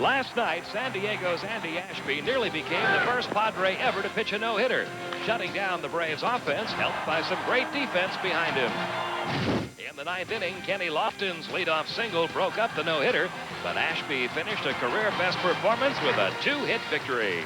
Last night, San Diego's Andy Ashby nearly became the first Padre ever to pitch a no-hitter, shutting down the Braves' offense, helped by some great defense behind him. In the ninth inning, Kenny Lofton's leadoff single broke up the no-hitter, but Ashby finished a career-best performance with a 2-hit victory.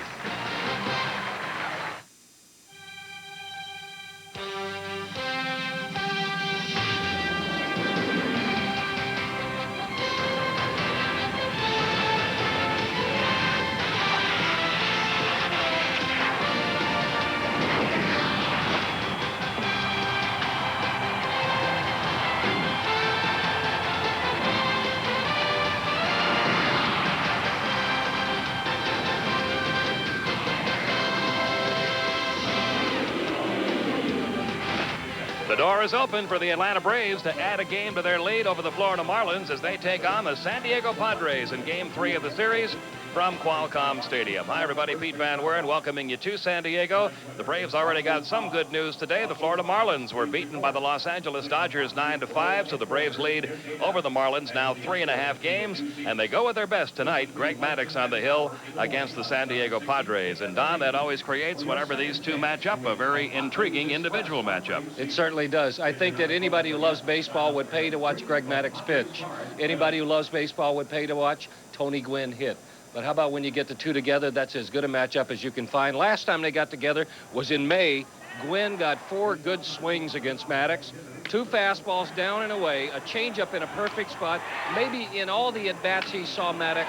The door is open for the Atlanta Braves to add a game to their lead over the Florida Marlins as they take on the San Diego Padres in Game 3 of the series from Qualcomm Stadium. Hi, everybody. Pete Van Weren welcoming you to San Diego. The Braves already got some good news today. The Florida Marlins were beaten by the Los Angeles Dodgers 9-5, so the Braves lead over the Marlins now 3.5 games, and they go with their best tonight. Greg Maddux on the hill against the San Diego Padres. And, Don, that always creates, whenever these two match up, a very intriguing individual matchup. It certainly does. I think that anybody who loves baseball would pay to watch Greg Maddux pitch. Anybody who loves baseball would pay to watch Tony Gwynn hit. But how about when you get the two together? That's as good a matchup as you can find. Last time they got together was in May. Gwynn got 4 good swings against Maddux. 2 fastballs down and away, a changeup in a perfect spot. Maybe in all the at-bats he saw Maddux,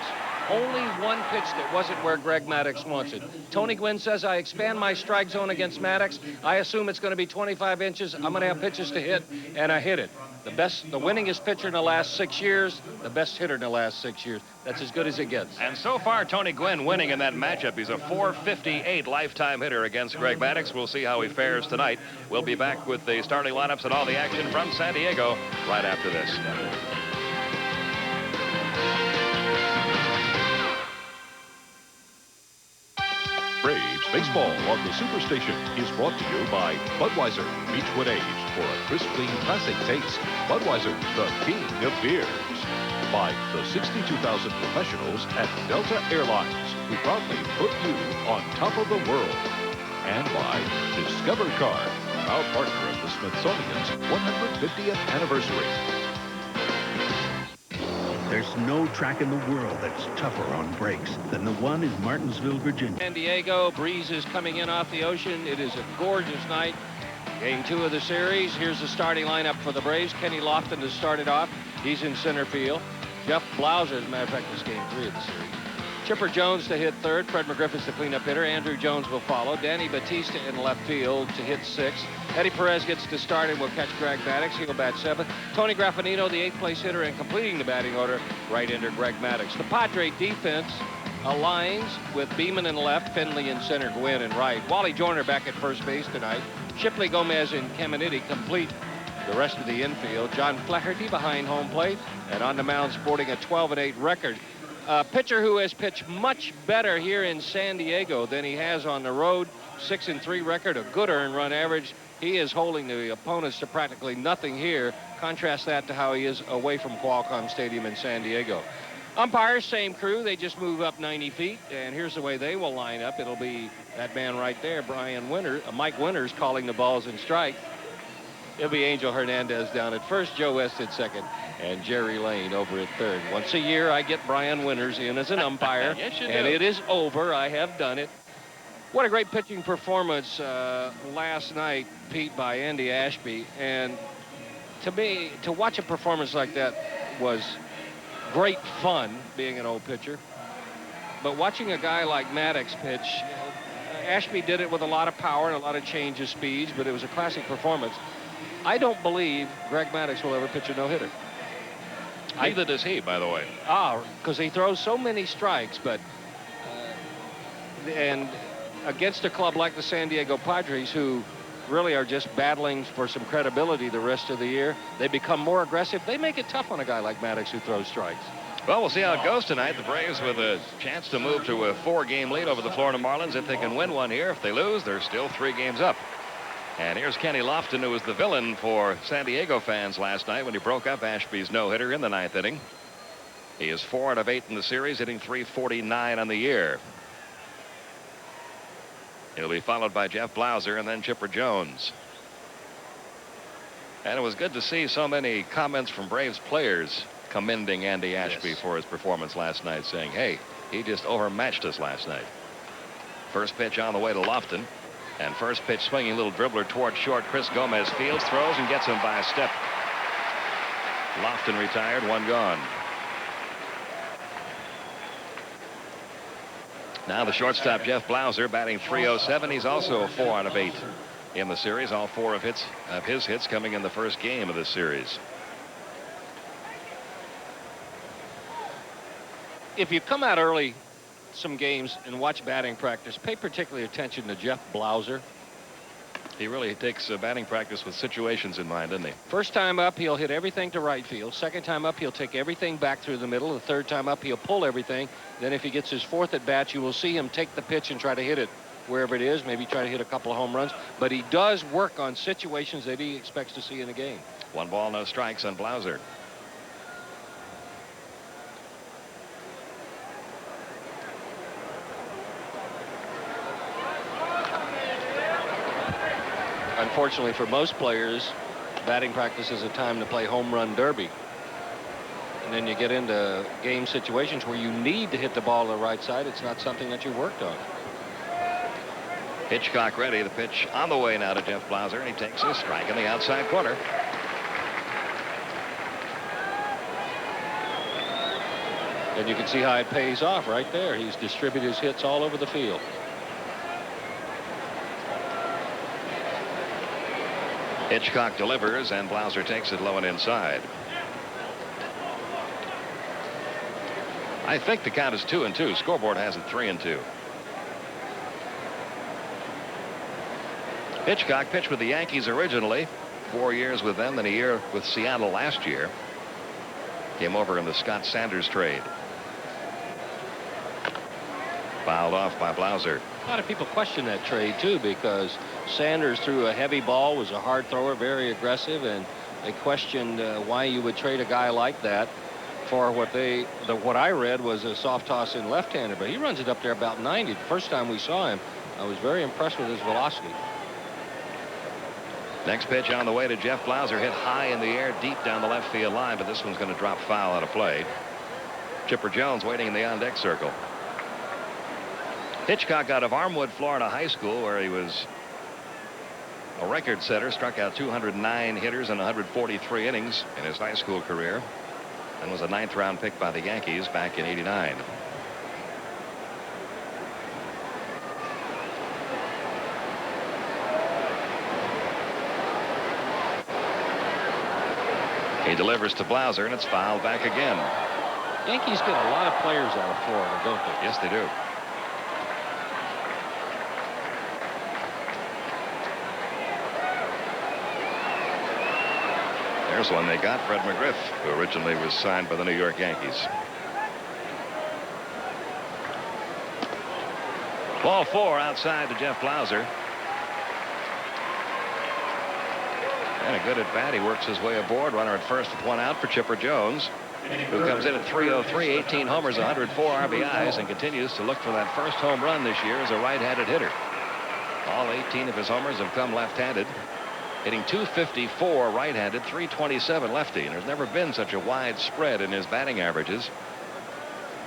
only one pitch that wasn't where Greg Maddux wants it. Tony Gwynn says, I expand my strike zone against Maddux. I assume it's going to be 25 inches. I'm going to have pitches to hit, and I hit it. The winningest pitcher in the last 6 years, the best hitter in the last 6 years. That's as good as it gets. And so far, Tony Gwynn winning in that matchup. He's a .458 lifetime hitter against Greg Maddux. We'll see how he fares tonight. We'll be back with the starting lineups and all the action from San Diego right after this. Braves baseball on the Superstation is brought to you by Budweiser Beechwood Age. For a crisp, clean, classic taste, Budweiser, the king of beers. By the 62,000 professionals at Delta Airlines, who proudly put you on top of the world. And by Discover Car, proud partner of the Smithsonian's 150th anniversary. There's no track in the world that's tougher on brakes than the one in Martinsville, Virginia. San Diego, breeze is coming in off the ocean. It is a gorgeous night. Game 2 of the series. Here's the starting lineup for the Braves. Kenny Lofton to start it off. He's in center field. Jeff Blauser, as a matter of fact, is Game 3 of the series. Chipper Jones to hit third. Fred McGriffith's the cleanup hitter. Andrew Jones will follow. Danny Batista in left field to hit 6th. Eddie Perez gets to start and will catch Greg Maddux. He'll bat 7th. Tony Graffinino, the 8th place hitter, and completing the batting order, right-hander Greg Maddux. The Padre defense aligns with Beeman in left, Finley in center, Gwynn in right. Wally Joyner back at first base tonight. Shipley, Gomez, and Caminiti complete the rest of the infield. John Flaherty behind home plate, and on the mound sporting a 12-8 record. A pitcher who has pitched much better here in San Diego than he has on the road. 6-3 record, a good earned run average. He is holding the opponents to practically nothing here. Contrast that to how he is away from Qualcomm Stadium in San Diego. Umpires, same crew. They just move up 90 feet, and here's the way they will line up. It'll be that man right there, Mike Winters, calling the balls and strikes. It'll be Angel Hernandez down at first, Joe West at second, and Jerry Lane over at third. Once a year, I get Brian Winters in as an umpire. Yes, you do. And it is over. I have done it. What a great pitching performance last night, Pete, by Andy Ashby. And to me, to watch a performance like that was great fun, being an old pitcher. But watching a guy like Maddux pitch, Ashby did it with a lot of power and a lot of change of speeds, but it was a classic performance. I don't believe Greg Maddux will ever pitch a no-hitter. Neither does he, by the way. Because he throws so many strikes, but and against a club like the San Diego Padres, who really are just battling for some credibility the rest of the year, they become more aggressive. They make it tough on a guy like Maddux who throws strikes. Well, we'll see how it goes tonight. The Braves with a chance to move to a 4-game lead over the Florida Marlins if they can win one here. If they lose, they're still 3 games up. And here's Kenny Lofton, who was the villain for San Diego fans last night when he broke up Ashby's no-hitter in the 9th inning. He is 4 out of 8 in the series, hitting .349 on the year. He'll be followed by Jeff Blauser and then Chipper Jones. And it was good to see so many comments from Braves players commending Andy Ashby for his performance last night, saying, hey, he just overmatched us last night. First pitch on the way to Lofton. And first pitch swinging little dribbler toward short. Chris Gomez fields, throws, and gets him by a step. Lofton retired, 1 gone. Now the shortstop, Jeff Blauser, batting .307. He's also 4 out of 8 in the series. All 4 of his hits coming in the first game of this series. If you come out early some games and watch batting practice, pay particular attention to Jeff Blauser. He really takes batting practice with situations in mind, doesn't he? First time up, he'll hit everything to right field. Second time up, he'll take everything back through the middle. The third time up, he'll pull everything. Then if he gets his 4th at bat, you will see him take the pitch and try to hit it wherever it is, maybe try to hit a couple of home runs. But he does work on situations that he expects to see in a game. 1 ball, no strikes on Blauser. Unfortunately for most players, batting practice is a time to play home run derby. And then you get into game situations where you need to hit the ball to the right side. It's not something that you worked on. Hitchcock ready. The pitch on the way now to Jeff Blauser, and he takes a strike in the outside corner. And you can see how it pays off right there. He's distributed his hits all over the field. Hitchcock delivers, and Blauser takes it low and inside. I think the count is 2-2. Scoreboard has it 3-2. Hitchcock pitched with the Yankees originally, 4 years with them, then a year with Seattle last year. Came over in the Scott Sanders trade. Fouled off by Blauser. A lot of people question that trade too, because Sanders threw a heavy ball, was a hard thrower, very aggressive, and they questioned why you would trade a guy like that for what I read was a soft toss in left-hander, but he runs it up there about 90. The first time we saw him, I was very impressed with his velocity. Next pitch on the way to Jeff Blauser, hit high in the air, deep down the left field line, but this one's going to drop foul out of play. Chipper Jones waiting in the on-deck circle. Hitchcock out of Armwood, Florida High School, where he was a record setter, struck out 209 hitters in 143 innings in his high school career, and was a 9th round pick by the Yankees back in '89. He delivers to Blauser, and it's fouled back again. Yankees get a lot of players out of Florida, don't they? Yes, they do. There's one they got, Fred McGriff, who originally was signed by the New York Yankees. Ball 4 outside to Jeff Blauser. And a good at bat. He works his way aboard. Runner at first with 1 out for Chipper Jones, who comes in at .303, 18 homers, 104 RBIs, and continues to look for that first home run this year as a right-handed hitter. All 18 of his homers have come left-handed. Hitting .254 right-handed, .327 lefty, and there's never been such a wide spread in his batting averages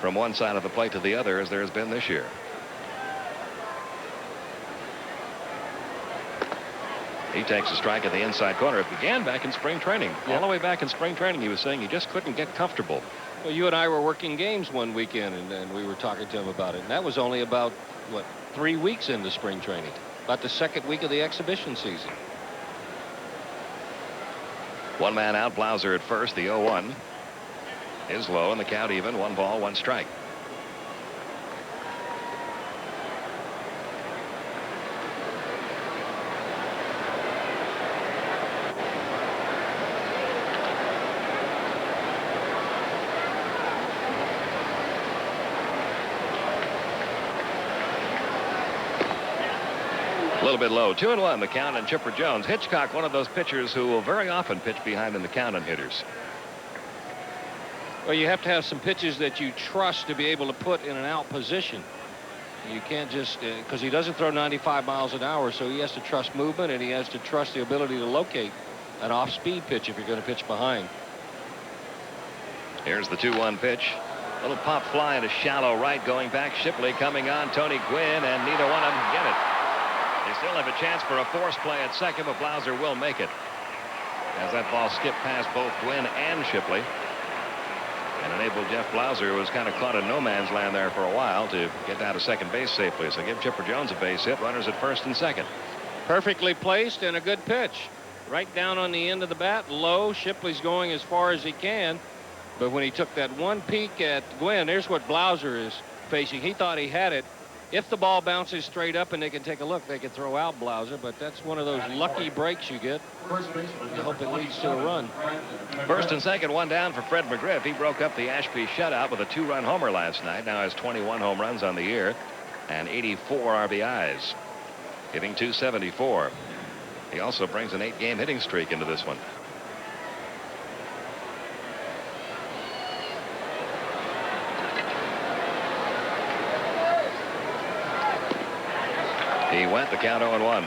from one side of the plate to the other as there has been this year. He takes a strike at the inside corner. It began back in spring training. Yeah. All the way back in spring training, he was saying he just couldn't get comfortable. Well, you and I were working games one weekend, and we were talking to him about it. And that was only about, 3 weeks into spring training, about the 2nd week of the exhibition season. 1 man out, Blauser at first. The 0-1 is low, and the count even. 1 ball, 1 strike. A little bit low. 2-1 the count on Chipper Jones. Hitchcock, one of those pitchers who will very often pitch behind in the count on hitters. Well, you have to have some pitches that you trust to be able to put in an out position. You can't just, because he doesn't throw 95 miles an hour, so he has to trust movement, and he has to trust the ability to locate an off-speed pitch if you're going to pitch behind. Here's the 2-1 pitch. Little pop fly into shallow right, going back. Shipley coming on. Tony Gwynn, and neither one of them can get it. They still have a chance for a force play at second, but Blauser will make it, as that ball skipped past both Gwynn and Shipley and enabled Jeff Blauser, who was kind of caught in no man's land there for a while, to get down to second base safely. So give Chipper Jones a base hit. Runners at first and second. Perfectly placed and a good pitch. Right down on the end of the bat, low. Shipley's going as far as he can. But when he took that one peek at Gwynn, there's what Blauser is facing. He thought he had it. If the ball bounces straight up and they can take a look, they can throw out Blauser, but that's one of those lucky breaks you get. You hope it leads to a run. First and second, one down for Fred McGriff. He broke up the Ashby shutout with a 2-run homer last night. Now has 21 home runs on the year and 84 RBIs, hitting .274. He also brings an 8-game hitting streak into this one. He went, the count 0-1.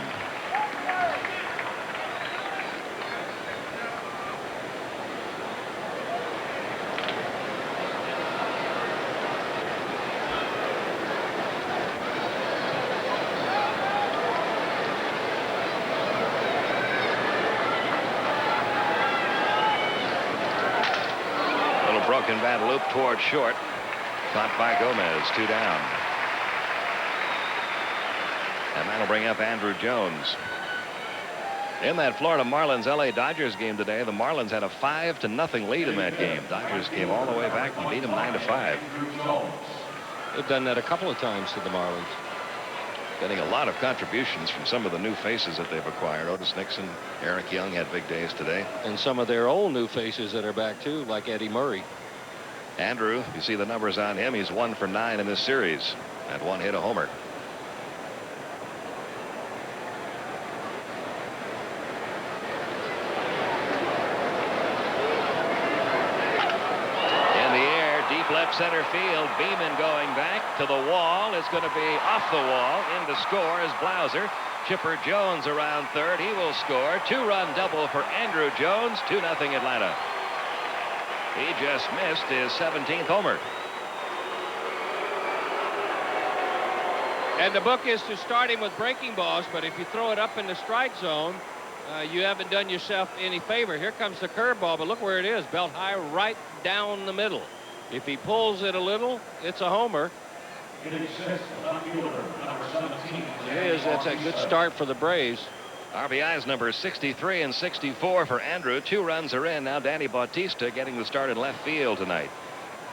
Little broken bat loop toward short. Caught by Gomez, 2 down. And that'll bring up Andrew Jones. In that Florida Marlins LA Dodgers game today, the Marlins had a 5-0 lead in that game. Dodgers came all the way back and beat them 9-5. They've done that a couple of times to the Marlins. Getting a lot of contributions from some of the new faces that they've acquired. Otis Nixon, Eric Young had big days today. And some of their old new faces that are back too, like Eddie Murray. Andrew, you see the numbers on him. He's 1 for 9 in this series. Had 1 hit, a homer. Left center field. Beeman going back to the wall. It's going to be off the wall. In to score is Blauser. Chipper Jones around third. He will score. 2-run double for Andrew Jones. 2-0 Atlanta. He just missed his 17th homer. And the book is to start him with breaking balls, but if you throw it up in the strike zone, you haven't done yourself any favor. Here comes the curveball, but look where it is. Belt high right down the middle. If he pulls it a little, it's a homer. It is. That's a good start for the Braves. RBIs number 63 and 64 for Andrew. 2 runs are in. Now Danny Bautista getting the start in left field tonight.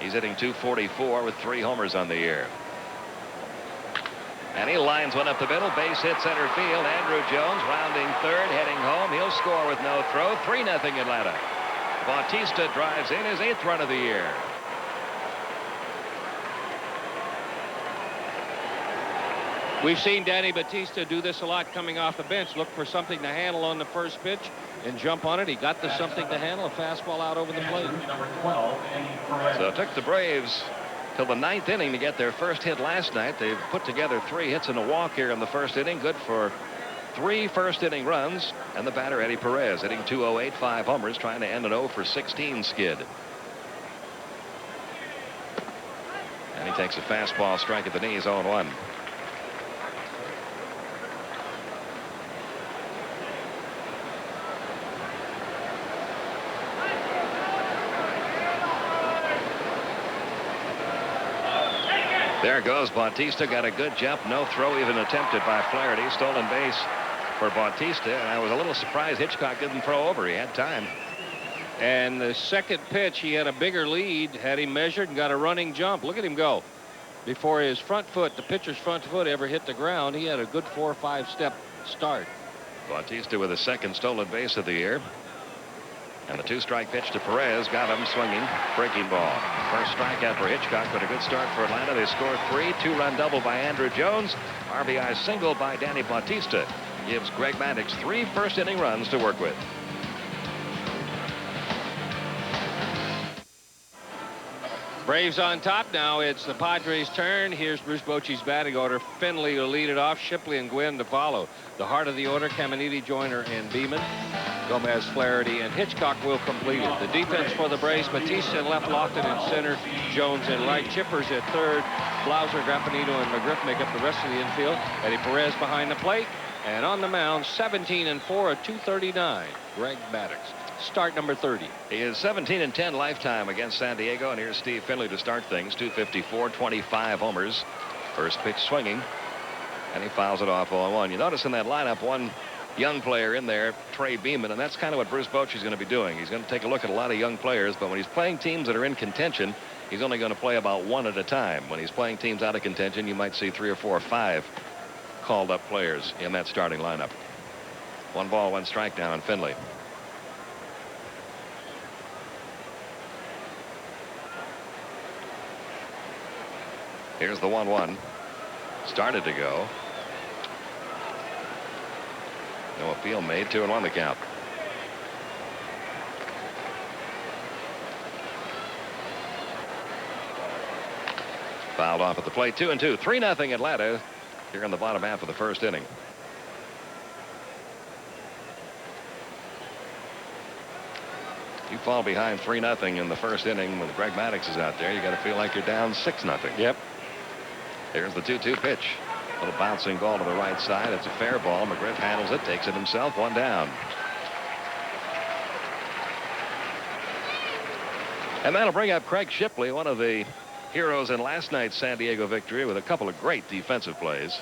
He's hitting .244 with 3 homers on the year. And he lines one up the middle. Base hit center field. Andrew Jones rounding third, heading home. He'll score with no throw. 3-0 Atlanta. Bautista drives in his 8th run of the year. We've seen Danny Bautista do this a lot coming off the bench. Look for something to handle on the first pitch and jump on it. He got the something to handle, a fastball out over the plate. So it took the Braves till the 9th inning to get their first hit last night. They've put together 3 hits and a walk here in the first inning. Good for 3 first-inning runs. And the batter, Eddie Perez, hitting .208, 5 homers, trying to end an 0 for 16 skid. And he takes a fastball strike at the knees, 0-1. There goes Bautista. Got a good jump. No throw even attempted by Flaherty. Stolen base for Bautista. And I was a little surprised Hitchcock didn't throw over. He had time. And the second pitch, he had a bigger lead, had him measured and got a running jump. Look at him go. Before his front foot, the pitcher's front foot, ever hit the ground, he had a good 4 or 5 step start. Bautista with his 2nd stolen base of the year. And the 2-strike pitch to Perez got him swinging. Breaking ball. First strikeout for Hitchcock, but a good start for Atlanta. They scored 3. 2-run double by Andrew Jones. RBI single by Danny Bautista. Gives Greg Maddux 3 first-inning runs to work with. Braves on top now. It's the Padres' turn. Here's Bruce Bochy's batting order. Finley will lead it off. Shipley and Gwynn to follow. The heart of the order, Caminiti, Joyner, and Beeman. Gomez, Flaherty, and Hitchcock will complete it. The defense for the Braves, Batista in left, Lofton in center, Jones in right, Chippers at third, Blauser, Grappanito, and McGriff make up the rest of the infield. Eddie Perez behind the plate. And on the mound, 17 and 4 at 239, Greg Maddux. Start number 30. He is 17 and 10 lifetime against San Diego, and here's Steve Finley to start things. 254, 25 homers. First pitch swinging, and he fouls it off 0-1. You notice in that lineup one young player in there, Trey Beeman, and that's kind of what Bruce Bochy's going to be doing. He's going to take a look at a lot of young players, but when he's playing teams that are in contention, he's only going to play about one at a time. When he's playing teams out of contention, you might see 3 or 4 or 5 called up players in that starting lineup. 1 ball, 1 strike down on Finley. Here's the 1-1. Started to go. No appeal made. 2-1 the count. Fouled off at the plate. 2-2. 3-0 Atlanta here in the bottom half of the first inning. You fall behind 3-0 in the first inning when Greg Maddux is out there. You got to feel like you're down 6-0. Yep. Here's the 2-2 pitch. A little bouncing ball to the right side. It's a fair ball. McGriff handles it, takes it himself. 1 down. And that'll bring up Craig Shipley, one of the heroes in last night's San Diego victory, with a couple of great defensive plays.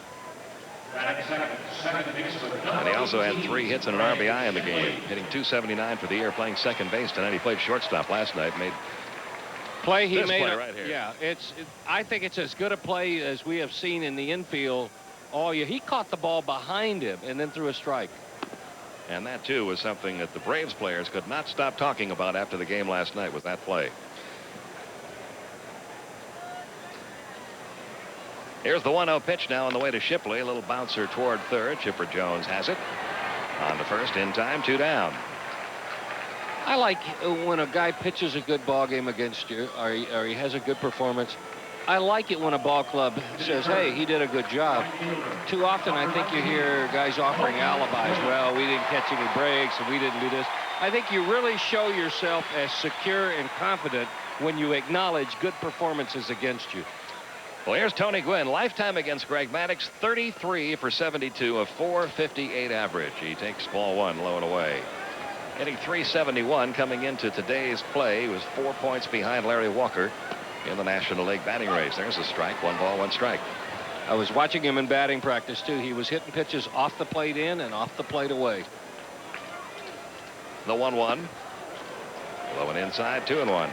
And he also had 3 hits and an RBI in the game, hitting .279 for the year, playing second base tonight. He played shortstop last night. Made play he this made play right here. Yeah, I think it's as good a play as we have seen in the infield all year. He caught the ball behind him and then threw a strike. And that too was something that the Braves players could not stop talking about after the game last night, was that play. Here's the 1-0 pitch now on the way to Shipley. A little bouncer toward third. Chipper Jones has it. On to first in time. 2 down. I like when a guy pitches a good ball game against you, or he has a good performance. I like it when a ball club says, hey, he did a good job. Too often I think you hear guys offering alibis. Well, we didn't catch any breaks and we didn't do this. I think you really show yourself as secure and confident when you acknowledge good performances against you. Well, here's Tony Gwynn, lifetime against Greg Maddux, 33 for 72, a .458 average. He takes ball 1 low and away. Hitting .371 coming into today's play. He was 4 points behind Larry Walker in the National League batting race. There's a strike. 1 ball, 1 strike. I was watching him in batting practice, too. He was hitting pitches off the plate in and off the plate away. The 1-1. Low and inside, 2-1.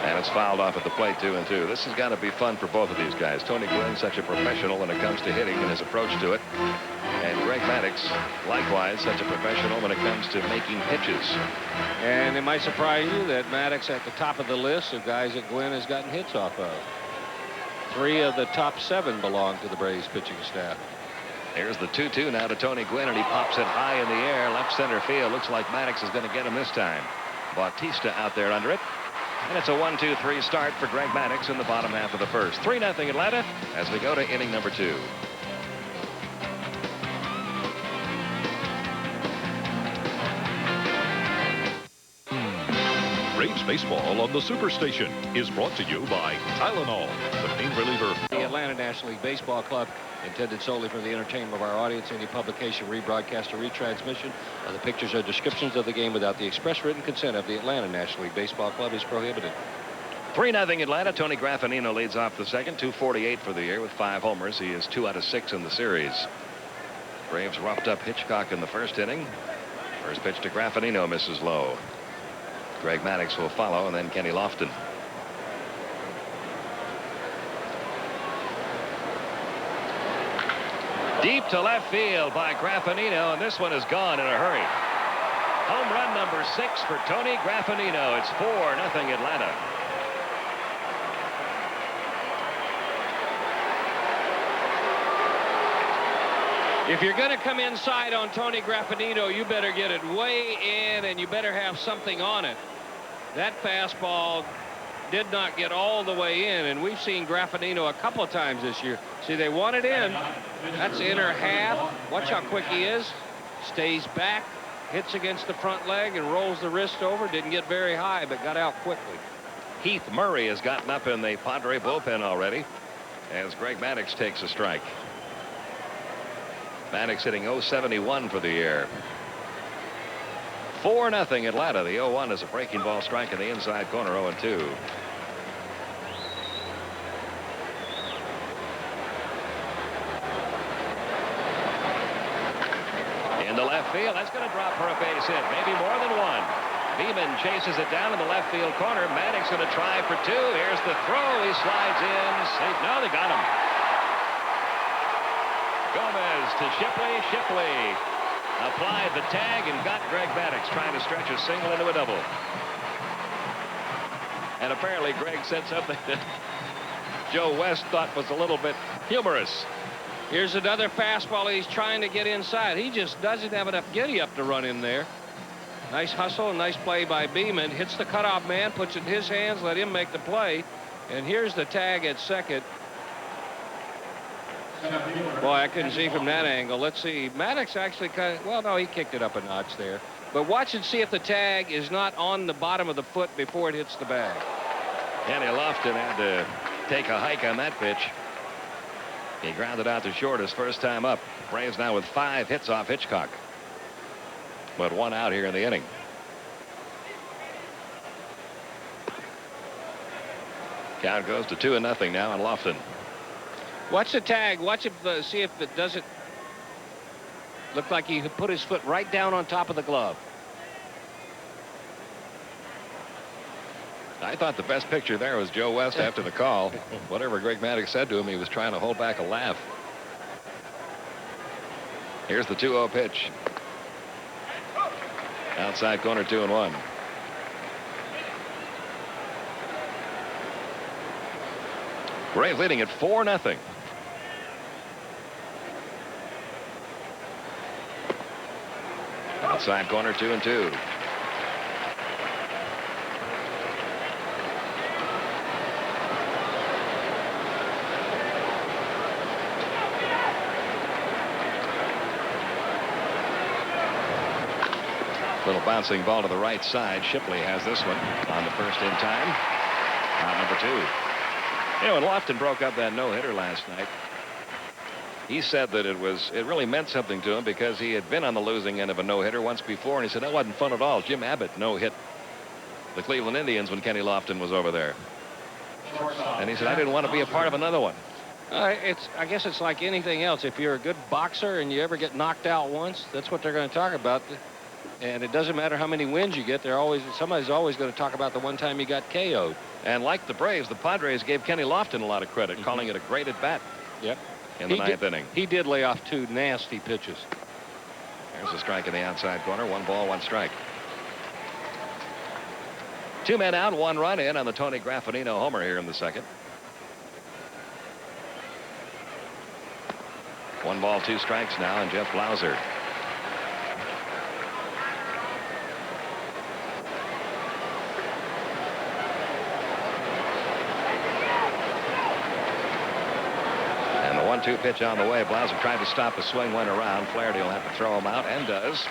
And it's fouled off at the plate, 2-2. This has got to be fun for both of these guys. Tony Gwynn, such a professional when it comes to hitting and his approach to it. And Greg Maddux, likewise, such a professional when it comes to making pitches. And it might surprise you that Maddux at the top of the list of guys that Gwynn has gotten hits off of. 3 of the top 7 belong to the Braves pitching staff. Here's the 2-2 now to Tony Gwynn, and he pops it high in the air. Left center field. Looks like Maddux is going to get him this time. Bautista out there under it. And it's a 1-2-3 start for Greg Maddux in the bottom half of the first. 3-0 Atlanta as we go to inning number 2. Braves baseball on the Superstation is brought to you by Tylenol, the pain reliever. The Atlanta National League Baseball Club, intended solely for the entertainment of our audience. Any publication, rebroadcast, or retransmission of the pictures or descriptions of the game without the express written consent of the Atlanta National League Baseball Club is prohibited. 3-0 Atlanta. Tony Graffanino leads off the second. .248 for the year with 5 homers. He is 2 out of 6 in the series. Braves roughed up Hitchcock in the first inning. First pitch to Graffanino misses low. Greg Maddux will follow, and then Kenny Lofton. Deep to left field by Graffanino, and this one is gone in a hurry. Home run number 6 for Tony Graffanino. It's 4-0 Atlanta. If you're going to come inside on Tony Graffinino, you better get it way in, and you better have something on it. That fastball did not get all the way in, and we've seen Graffinino a couple of times this year. See, they want it in. That's inner half. Watch how quick he is. Stays back, hits against the front leg, and rolls the wrist over. Didn't get very high, but got out quickly. Heath Murray has gotten up in the Padre bullpen already as Greg Maddux takes a strike. Maddux hitting .071 for the year. 4-0 Atlanta. The 0-1 is a breaking ball strike in the inside corner. 0-2. Into left field. That's going to drop for a base hit. Maybe more than one. Beeman chases it down in the left field corner. Maddux going to try for two. Here's the throw. He slides in. Safe. No, they got him. Gomez to Shipley. Shipley applied the tag and got Greg Maddux trying to stretch a single into a double. And apparently Greg said something that Joe West thought was a little bit humorous. Here's another fastball. He's trying to get inside. He just doesn't have enough giddy up to run in there. Nice hustle and nice play by Beeman. Hits the cutoff man, puts it in his hands, let him make the play. And here's the tag at second. Boy, I couldn't see from that angle. Let's see. Maddux actually kind of, well, no, he kicked it up a notch there. But watch and see if the tag is not on the bottom of the foot before it hits the bag. Kenny Lofton had to take a hike on that pitch. He grounded out to short his first time up. Braves now with 5 hits off Hitchcock. But 1 out here in the inning. Count goes to 2-0 now on Lofton. Watch the tag. Watch it. See if it doesn't look like he put his foot right down on top of the glove. I thought the best picture there was Joe West after the call. Whatever Greg Maddux said to him, he was trying to hold back a laugh. Here's the 2-0 pitch. Outside corner, 2-1. Braves leading at 4-0. Outside corner, 2-2. Little bouncing ball to the right side. Shipley has this one on the first in time. Out number 2. You know, when Lofton broke up that no-hitter last night, he said that it really meant something to him because he had been on the losing end of a no-hitter once before, and he said that wasn't fun at all. Jim Abbott no-hit the Cleveland Indians when Kenny Lofton was over there. And he said, I didn't want to be a part of another one. I guess it's like anything else. If you're a good boxer and you ever get knocked out once, that's what they're going to talk about. And it doesn't matter how many wins you get. Somebody's always going to talk about the one time you got KO'd. And like the Braves, the Padres gave Kenny Lofton a lot of credit, calling it a great at-bat. Yep. In the ninth inning. He did lay off 2 nasty pitches. There's a strike in the outside corner. 1 ball, 1 strike. 2 men out, 1 run in on the Tony Graffinino homer here in the second. 1 ball, 2 strikes now, and Jeff Blauser. And the 1-2 pitch on the way. Blauser tried to stop the swing, went around. Flaherty will have to throw him out, and does.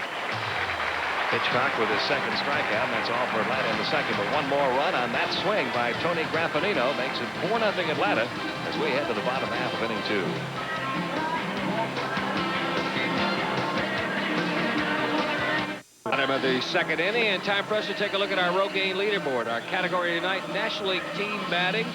Hitchcock with his second strikeout, and that's all for Atlanta in the second. But 1 more run on that swing by Tony Graffinino makes it 4-0 Atlanta as we head to the bottom half of inning 2. Bottom of the second inning, and time for us to take a look at our Rogaine leaderboard. Our category tonight, National League team batting.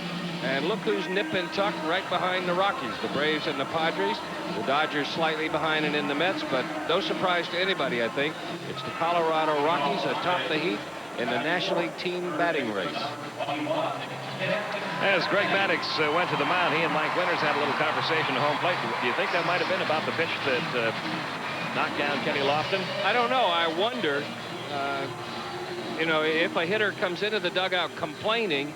And look who's nip and tuck right behind the Rockies, the Braves and the Padres. The Dodgers slightly behind and in the Mets, but no surprise to anybody, I think. It's the Colorado Rockies atop the heat in the National League team batting race. As Greg Maddux went to the mound, he and Mike Winters had a little conversation at home plate. Do you think that might have been about the pitch that knocked down Kenny Lofton? I don't know. I wonder, you know, if a hitter comes into the dugout complaining,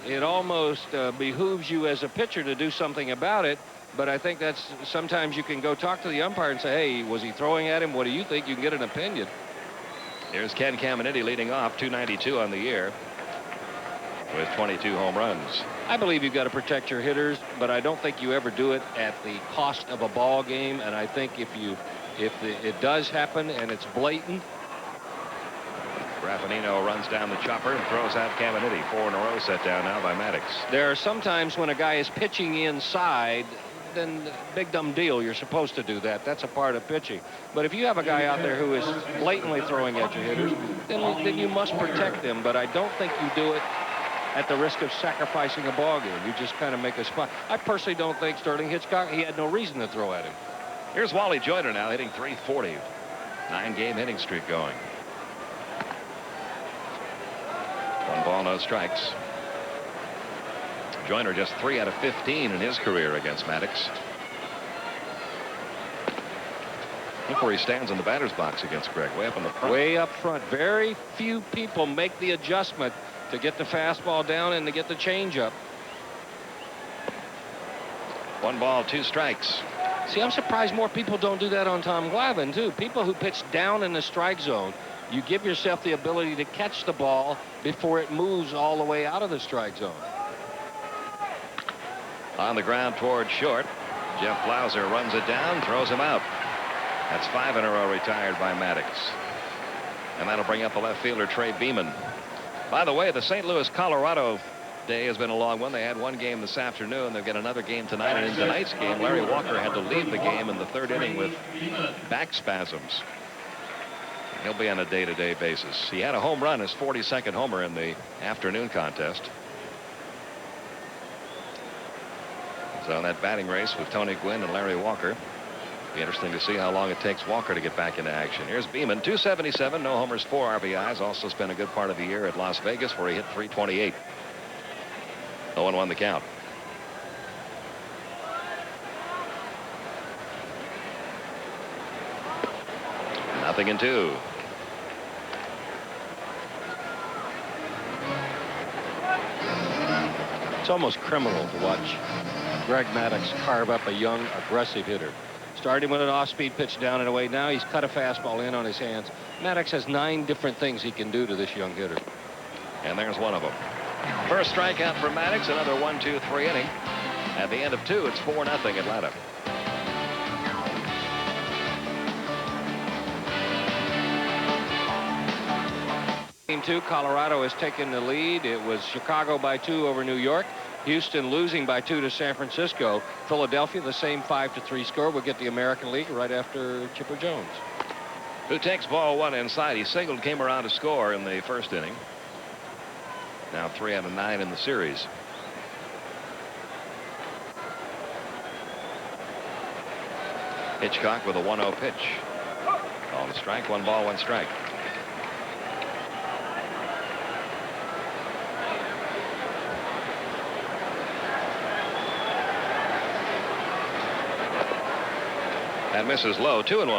it almost behooves you as a pitcher to do something about it. But I think that's sometimes you can go talk to the umpire and say, hey, was he throwing at him? What do you think? You can get an opinion. Here's Ken Caminiti leading off, 292 on the year with 22 home runs. I believe you've got to protect your hitters, but I don't think you ever do it at the cost of a ball game. And I think if it does happen and it's blatant. Raffanino runs down the chopper and throws out Caminiti. 4 in a row set down now by Maddux. There are some times when a guy is pitching inside, then big dumb deal. You're supposed to do that. That's a part of pitching. But if you have a guy out there who is blatantly throwing at your hitters, then you must protect them. But I don't think you do it at the risk of sacrificing a ball game. You just kind of make a spot. I personally don't think Sterling Hitchcock, he had no reason to throw at him. Here's Wally Joyner now hitting .340. 9-game hitting streak going. 1 ball, no strikes. Joyner just 3 out of 15 in his career against Maddux. Look where he stands in the batter's box against Greg, way up in the front. Way up front. Very few people make the adjustment to get the fastball down and to get the changeup. 1 ball, 2 strikes. See, I'm surprised more people don't do that on Tom Glavine, too. People who pitch down in the strike zone, you give yourself the ability to catch the ball before it moves all the way out of the strike zone. On the ground toward short. Jeff Blauser runs it down, throws him out. That's 5 in a row retired by Maddux. And that'll bring up the left fielder, Trey Beeman. By the way, the St. Louis, Colorado day has been a long one. They had 1 game this afternoon. They've got another game tonight. And in tonight's game, Larry Walker had to leave the game in the 3rd inning with back spasms. He'll be on a day-to-day basis. He had a home run, his 42nd homer in the afternoon contest. So in that batting race with Tony Gwynn and Larry Walker, be interesting to see how long it takes Walker to get back into action. Here's Beeman, 277, no homers, 4 RBIs. Also spent a good part of the year at Las Vegas where he hit .328. 0-1 the count. Nothing in 2. It's almost criminal to watch Greg Maddux carve up a young, aggressive hitter. Starting with an off-speed pitch down and away. Now he's cut a fastball in on his hands. Maddux has 9 different things he can do to this young hitter. And there's one of them. First strikeout for Maddux, another 1-2-3 inning. At the end of 2, it's 4-0 Atlanta. Game 2, Colorado has taken the lead. It was Chicago by 2 over New York. Houston losing by 2 to San Francisco. Philadelphia, the same 5-3 score. We'll get the American League right after Chipper Jones. Who takes ball 1 inside. He singled, came around to score in the 1st inning. Now 3 out of 9 in the series. Hitchcock with a 1-0 pitch. Called a strike, 1 ball, 1 strike. That misses low, 2-1.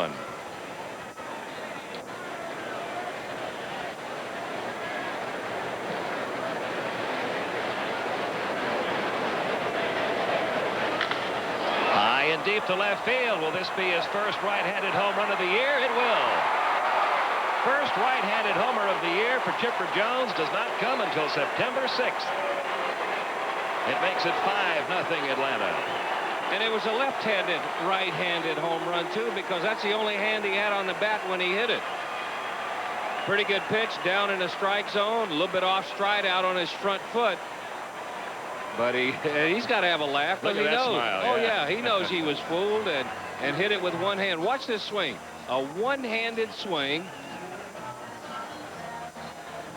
High and deep to left field. Will this be his first right-handed home run of the year? It will. First right-handed homer of the year for Chipper Jones does not come until September 6th. It makes it 5-0 Atlanta. And it was a left-handed, right-handed home run, too, because that's the only hand he had on the bat when he hit it. Pretty good pitch down in the strike zone, a little bit off stride out on his front foot. But he's got to have a laugh. Look at that knows. smile, Oh, yeah. yeah, he knows he was fooled and hit it with 1 hand. Watch this swing. A one-handed swing.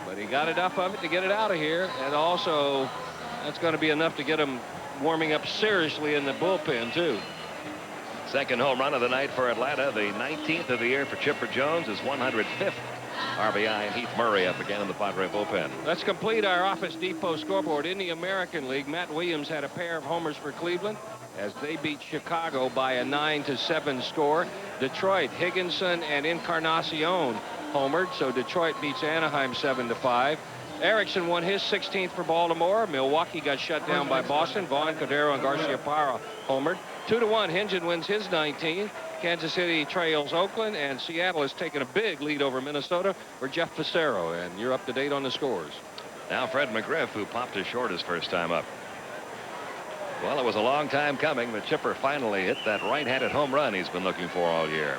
But he got enough of it to get it out of here. And also, that's going to be enough to get him warming up seriously in the bullpen, too. Second home run of the night for Atlanta. The 19th of the year for Chipper Jones. His 105th RBI, and Heath Murray up again in the Padre bullpen. Let's complete our Office Depot scoreboard. In the American League, Matt Williams had a pair of homers for Cleveland as they beat Chicago by a 9-7 score. Detroit, Higginson and Encarnacion homered, so Detroit beats Anaheim 7-5. Erickson won his 16th for Baltimore. Milwaukee got shut down by Boston. Vaughn, Cordero, and Garcia Parra homered. 2-1. Hingen wins his 19th. Kansas City trails Oakland, and Seattle has taken a big lead over Minnesota for Jeff Facero. And you're up to date on the scores. Now Fred McGriff, who popped his short his first time up. Well, it was a long time coming, but Chipper finally hit that right-handed home run he's been looking for all year.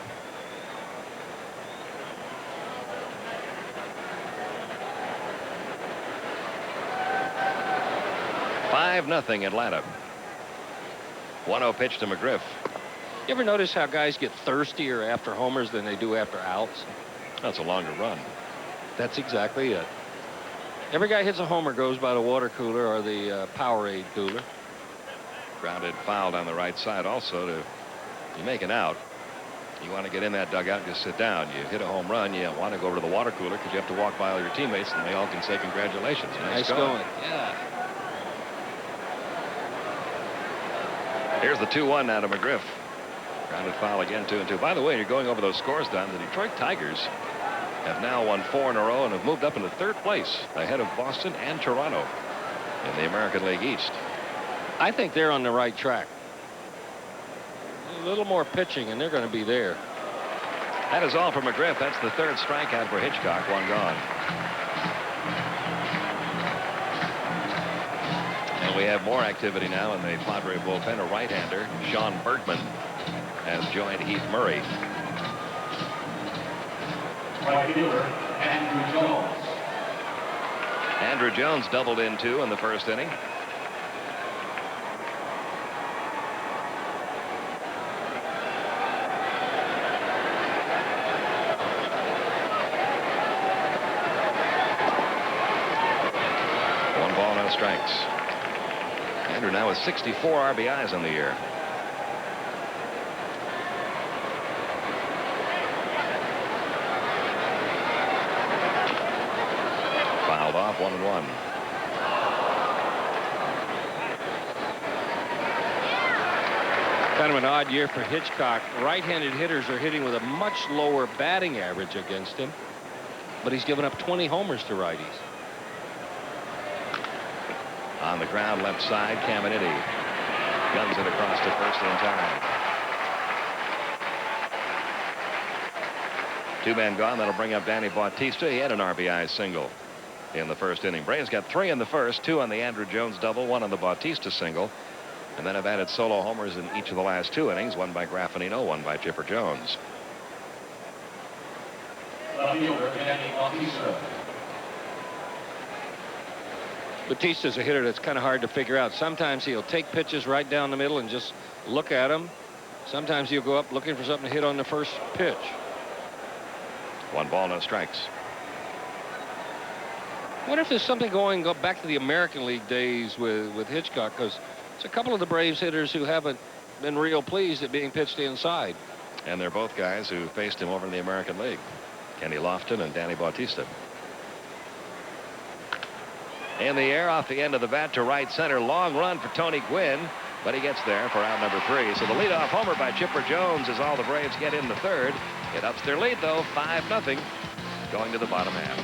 Nothing Atlanta. 1-0 pitch to McGriff. You ever notice how guys get thirstier after homers than they do after outs? That's a longer run. That's exactly it. Every guy hits a homer goes by the water cooler or the Powerade cooler. Grounded foul down the right side also. You make an out. You want to get in that dugout and just sit down. You hit a home run, you want to go over to the water cooler because you have to walk by all your teammates and they all can say congratulations. Nice going. Yeah. Here's the 2-1 now to McGriff. Grounded foul again, 2-2. By the way, you're going over those scores, Don. The Detroit Tigers have now won 4 in a row and have moved up into 3rd place ahead of Boston and Toronto in the American League East. I think they're on the right track. A little more pitching and they're going to be there. That is all for McGriff. That's the 3rd strikeout for Hitchcock. 1 gone. And we have more activity now in the Padre bullpen. A right-hander, Sean Bergman, has joined Heath Murray. Right fielder, Andrew Jones. Andrew Jones doubled in 2 in the first inning. Strikes. Andrew now with 64 RBIs on the year. Fouled off, 1-1. Kind of an odd year for Hitchcock. Right-handed hitters are hitting with a much lower batting average against him, but he's given up 20 homers to righties. On the ground, left side, Caminiti guns it across to first in time. 2 men gone. That'll bring up Danny Bautista. He had an RBI single in the first inning. Braves got 3 in the first, 2 on the Andrew Jones double, 1 on the Bautista single, and then have added solo homers in each of the last 2 innings, 1 by Graffinino, 1 by Chipper Jones. Left fielder, Danny Bautista. Batista's a hitter that's kind of hard to figure out. Sometimes he'll take pitches right down the middle and just look at them. Sometimes he'll go up looking for something to hit on the first pitch. 1 ball, no strikes. I wonder if there's something go back to the American League days with Hitchcock, because it's a couple of the Braves hitters who haven't been real pleased at being pitched inside. And they're both guys who faced him over in the American League. Kenny Lofton and Danny Bautista. In the air off the end of the bat to right center. Long run for Tony Gwynn, but he gets there for out number 3. So the leadoff homer by Chipper Jones is all the Braves get in the 3rd. It ups their lead, though, 5-0, going to the bottom half.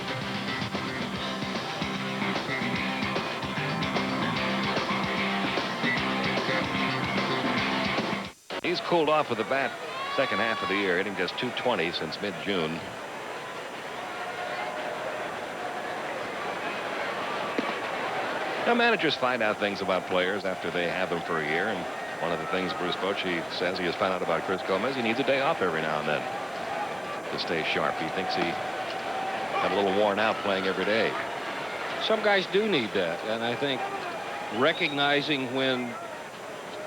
He's cooled off with the bat second half of the year, hitting just .220 since mid-June. Now, managers find out things about players after they have them for a year, and one of the things Bruce Bochy says he has found out about Chris Gomez, he needs a day off every now and then to stay sharp. He thinks he got a little worn out playing every day. Some guys do need that, and I think recognizing when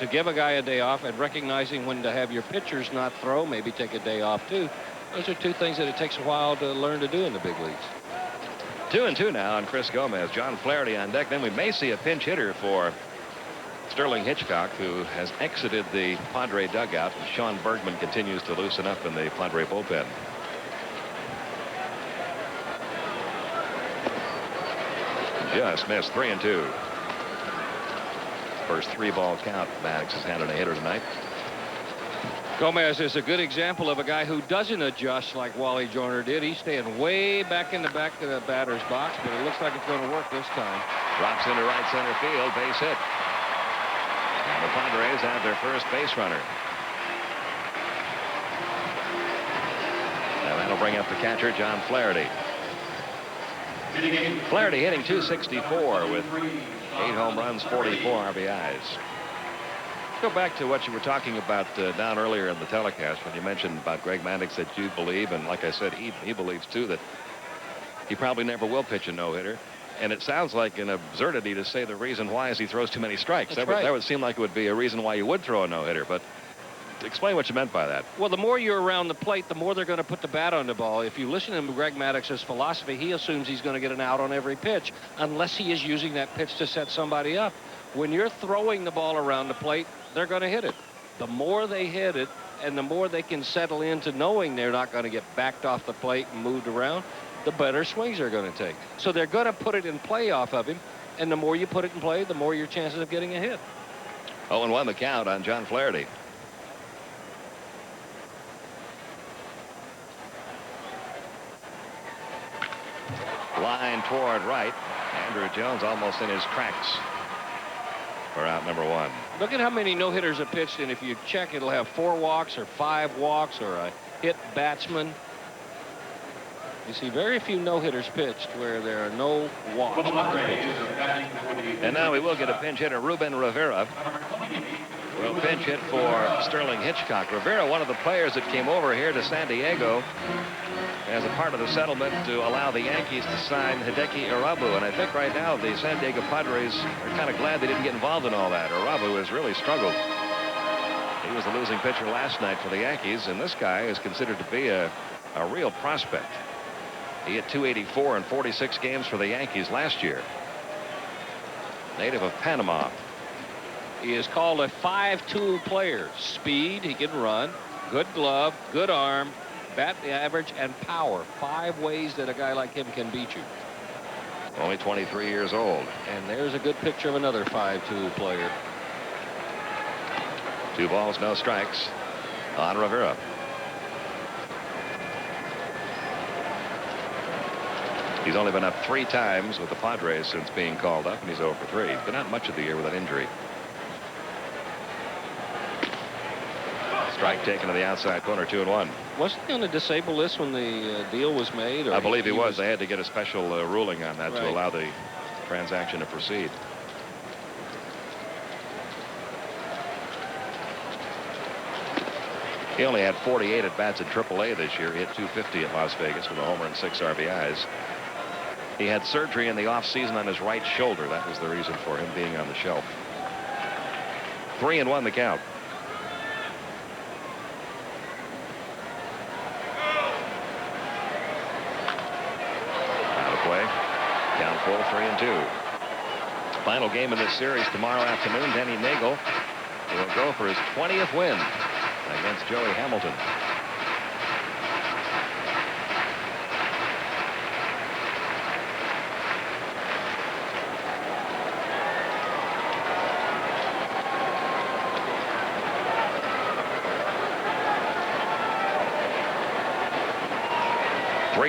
to give a guy a day off and recognizing when to have your pitchers not throw, maybe take a day off too. Those are 2 things that it takes a while to learn to do in the big leagues. 2-2 now on Chris Gomez. John Flaherty on deck. Then we may see a pinch hitter for Sterling Hitchcock, who has exited the Padre dugout. And Sean Bergman continues to loosen up in the Padre bullpen. Just missed. 3-2. First 3-ball count Maddux has handed a hitter tonight. Gomez is a good example of a guy who doesn't adjust like Wally Joyner did. He's staying way back in the back of the batter's box, but it looks like it's going to work this time. Drops into right center field. Base hit. And the Padres have their first base runner. And that'll bring up the catcher, John Flaherty. Flaherty hitting .264 with 8 home runs, 44 RBIs. Go back to what you were talking about down earlier in the telecast when you mentioned about Greg Maddux that you believe, and like I said, he believes too, that he probably never will pitch a no-hitter. And it sounds like an absurdity to say the reason why is he throws too many strikes. That would seem like it would be a reason why you would throw a no-hitter. But explain what you meant by that. Well, the more you're around the plate, the more they're going to put the bat on the ball. If you listen to Greg Maddux's philosophy, he assumes he's going to get an out on every pitch unless he is using that pitch to set somebody up. When you're throwing the ball around the plate, they're going to hit it. The more they hit it and the more they can settle into knowing they're not going to get backed off the plate and moved around, the better swings they're going to take. So they're going to put it in play off of him, and the more you put it in play, the more your chances of getting a hit. 0-1 the count on John Flaherty. Line toward right. Andrew Jones almost in his tracks for out number 1. Look at how many no-hitters are pitched, and if you check, it'll have 4 walks or 5 walks or a hit batsman. You see very few no-hitters pitched where there are no walks. And now we will get a pinch hitter. Ruben Rivera will pinch hit for Sterling Hitchcock. Rivera, one of the players that came over here to San Diego as a part of the settlement to allow the Yankees to sign Hideki Irabu. And I think right now the San Diego Padres are kind of glad they didn't get involved in all that. Irabu has really struggled. He was the losing pitcher last night for the Yankees, and this guy is considered to be a real prospect. He hit .284 in 46 games for the Yankees last year. Native of Panama. He is called a 5-tool player. Speed, he can run, good glove, good arm, bat average, and power. 5 ways that a guy like him can beat you. Only 23 years old. And there's a good picture of another 5-tool player. 2 balls, no strikes on Rivera. He's only been up 3 times with the Padres since being called up, and he's 0 for 3. He's been out much of the year with an injury. Strike taken to the outside corner, 2-1. Wasn't he on the disabled list when the deal was made? Or I believe he was. They had to get a special ruling on that to allow the transaction to proceed. He only had 48 at-bats at AAA this year. He hit .250 at Las Vegas with a homer and 6 RBIs. He had surgery in the offseason on his right shoulder. That was the reason for him being on the shelf. 3-1 the count. Out of play. Count full, 3-2. Final game in this series tomorrow afternoon. Denny Nagel will go for his 20th win against Joey Hamilton.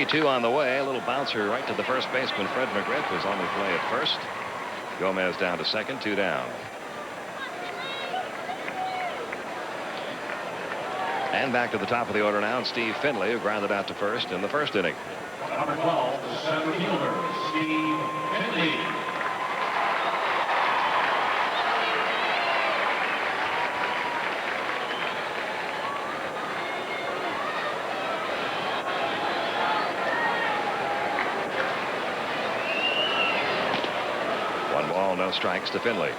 Two on the way. A little bouncer right to the first baseman, Fred McGriff, who's on the play at first. Gomez down to second, 2 down. And back to the top of the order now, Steve Finley, who grounded out to first in the first inning. Number 12, the center fielder, Steve Finley. No strikes to Finley.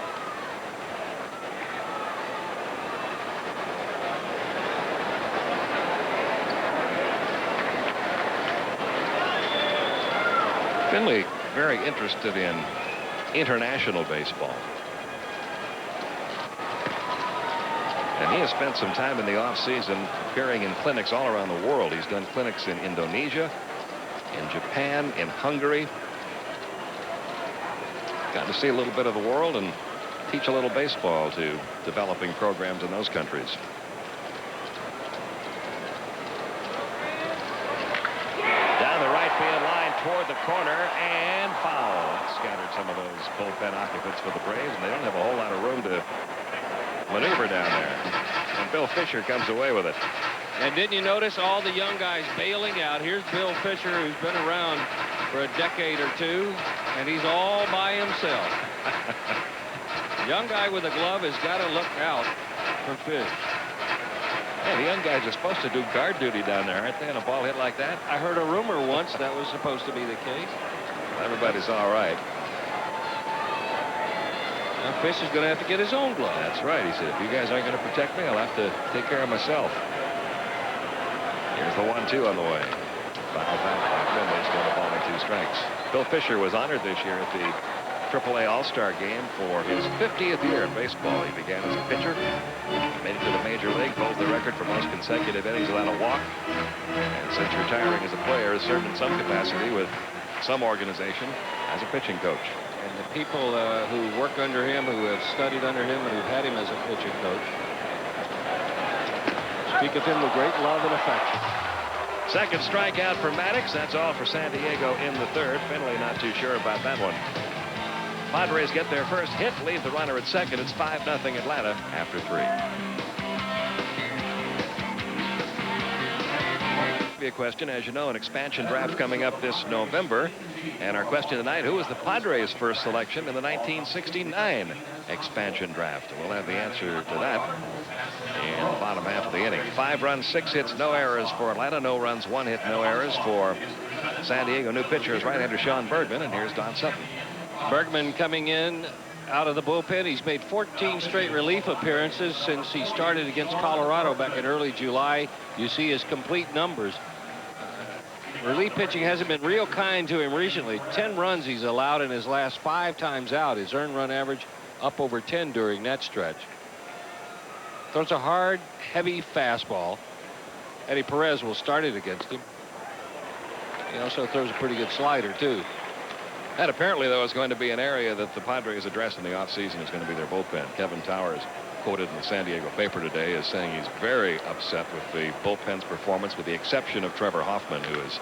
Finley very interested in international baseball. And he has spent some time in the off-season appearing in clinics all around the world. He's done clinics in Indonesia, in Japan, in Hungary. Got to see a little bit of the world and teach a little baseball to developing programs in those countries. Down the right field line toward the corner and foul. That scattered some of those bullpen occupants for the Braves, and they don't have a whole lot of room to maneuver down there. And Bill Fisher comes away with it. And didn't you notice all the young guys bailing out? Here's Bill Fisher, who's been around for a decade or two, and he's all by himself. Young guy with a glove has got to look out for fish. Yeah, the young guys are supposed to do guard duty down there, aren't they, on a ball hit like that? I heard a rumor once that was supposed to be the case. Everybody's all right. Now Fish is going to have to get his own glove. That's right. He said, if you guys aren't going to protect me, I'll have to take care of myself. Here's the 1-2 on the way. Foul back by Finley, still a ball and 2 strikes. Bill Fisher was honored this year at the AAA All-Star game for his 50th year in baseball. He began as a pitcher, made it to the major league, holds the record for most consecutive innings without a walk, and since retiring as a player, has served in some capacity with some organization as a pitching coach. And the people who work under him, who have studied under him, and who've had him as a pitching coach, speak of him with great love and affection. Second strikeout for Maddux. That's all for San Diego in the third. Finley not too sure about that one. Padres get their first hit, leave the runner at second. It's 5-0 Atlanta after 3. A question, as you know, an expansion draft coming up this November. And our question tonight, who was the Padres' first selection in the 1969 expansion draft? We'll have the answer to that in the bottom half of the inning. 5 runs, 6 hits, no errors for Atlanta. No runs, 1 hit, no errors for San Diego. New pitcher is right-hander Sean Bergman, and here's Don Sutton. Bergman coming in out of the bullpen. He's made 14 straight relief appearances since he started against Colorado back in early July. You see his complete numbers. Relief pitching hasn't been real kind to him recently. 10 runs he's allowed in his last 5 times out. His earned run average up over 10 during that stretch. Throws a hard, heavy fastball. Eddie Perez will start it against him. He also throws a pretty good slider, too. That apparently, though, is going to be an area that the Padres address in the offseason. Is going to be their bullpen. Kevin Towers, quoted in the San Diego paper today, as saying he's very upset with the bullpen's performance, with the exception of Trevor Hoffman, who has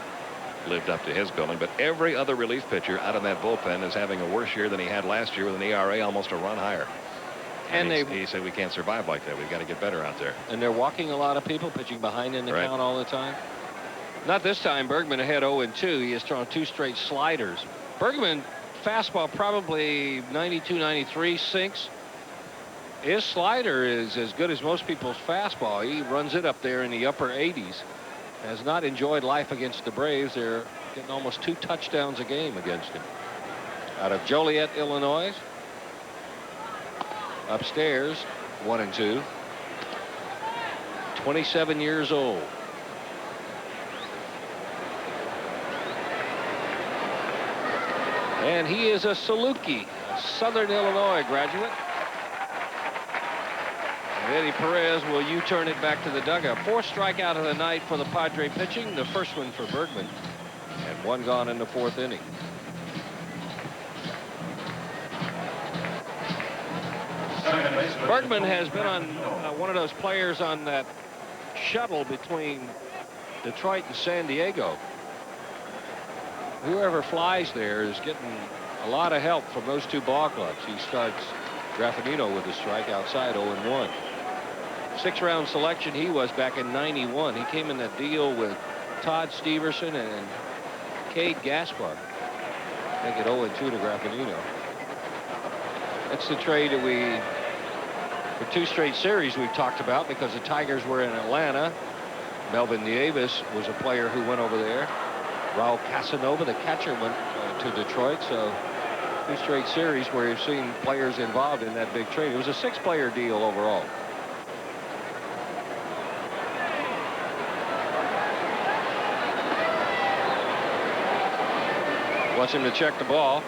lived up to his billing. But every other relief pitcher out of that bullpen is having a worse year than he had last year, with an ERA almost a run higher. And he said, we can't survive like that. We've got to get better out there. And they're walking a lot of people, pitching behind in the right. count all the time. Not this time. Bergman ahead 0-2. He has thrown 2 straight sliders. Bergman, fastball probably 92, 93, sinks. His slider is as good as most people's fastball. He runs it up there in the upper 80s. Has not enjoyed life against the Braves. They're getting almost 2 touchdowns a game against him. Out of Joliet, Illinois. Upstairs, 1-2. 27 years old. And he is a Saluki, a Southern Illinois graduate. And Eddie Perez will U-turn it back to the dugout. 4th strikeout of the night for the Padre pitching. The first one for Bergman. And 1 gone in the 4th inning. Bergman has been on one of those players on that shuttle between Detroit and San Diego. Whoever flies there is getting a lot of help from those 2 ball clubs. He starts Graffinino with a strike outside, 0-1. 6th-round selection he was back in '91. He came in that deal with Todd Steverson and Cade Gaspar. Make it 0-2 to Graffinino. That's the trade that for 2 straight series we've talked about, because the Tigers were in Atlanta. Melvin Nieves was a player who went over there. Raul Casanova, the catcher, went to Detroit. So 2 straight series where you've seen players involved in that big trade. It was a 6-player deal overall. Wants him to check the ball.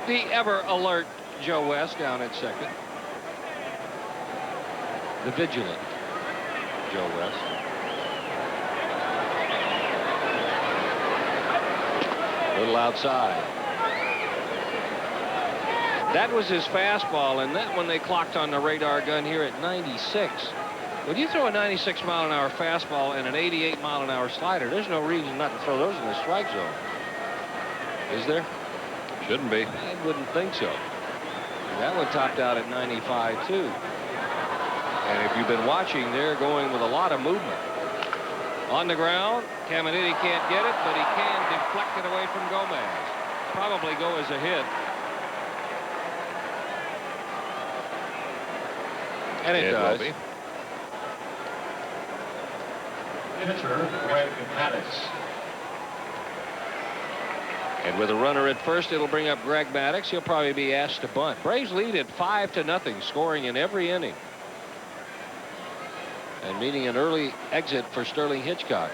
The ever alert Joe West down at second. The vigilant Joe West. A little outside. That was his fastball, and that one they clocked on the radar gun here at 96. When you throw a 96-mile-an-hour fastball and an 88-mile-an-hour slider, there's no reason not to throw those in the strike zone. Is there? Shouldn't be. I wouldn't think so. That one topped out at 95, too. And if you've been watching, they're going with a lot of movement. On the ground, Caminiti can't get it, but he can deflect it away from Gomez. Probably go as a hit. And it does. Will be. Pitcher, Greg Maddux. And with a runner at first, it'll bring up Greg Maddux. He'll probably be asked to bunt. Braves lead at 5-0, scoring in every inning. And meaning an early exit for Sterling Hitchcock.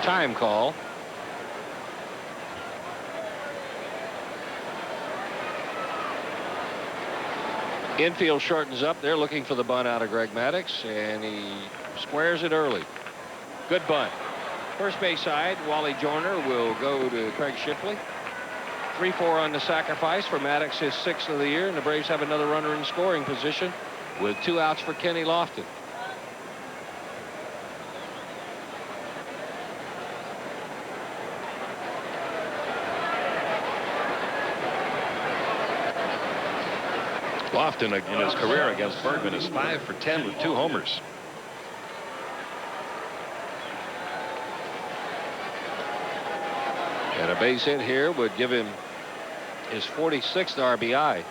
Time call. Infield shortens up. They're looking for the bunt out of Greg Maddux, and he squares it early. Good bunt. First base side, Wally Joyner will go to Craig Shipley. 3-4 on the sacrifice for Maddux, his 6th of the year, and the Braves have another runner in scoring position with 2 outs for Kenny Lofton. Lofton in his career against Bergman is 5 for 10 with 2 homers. And a base hit here would give him his 46th RBI.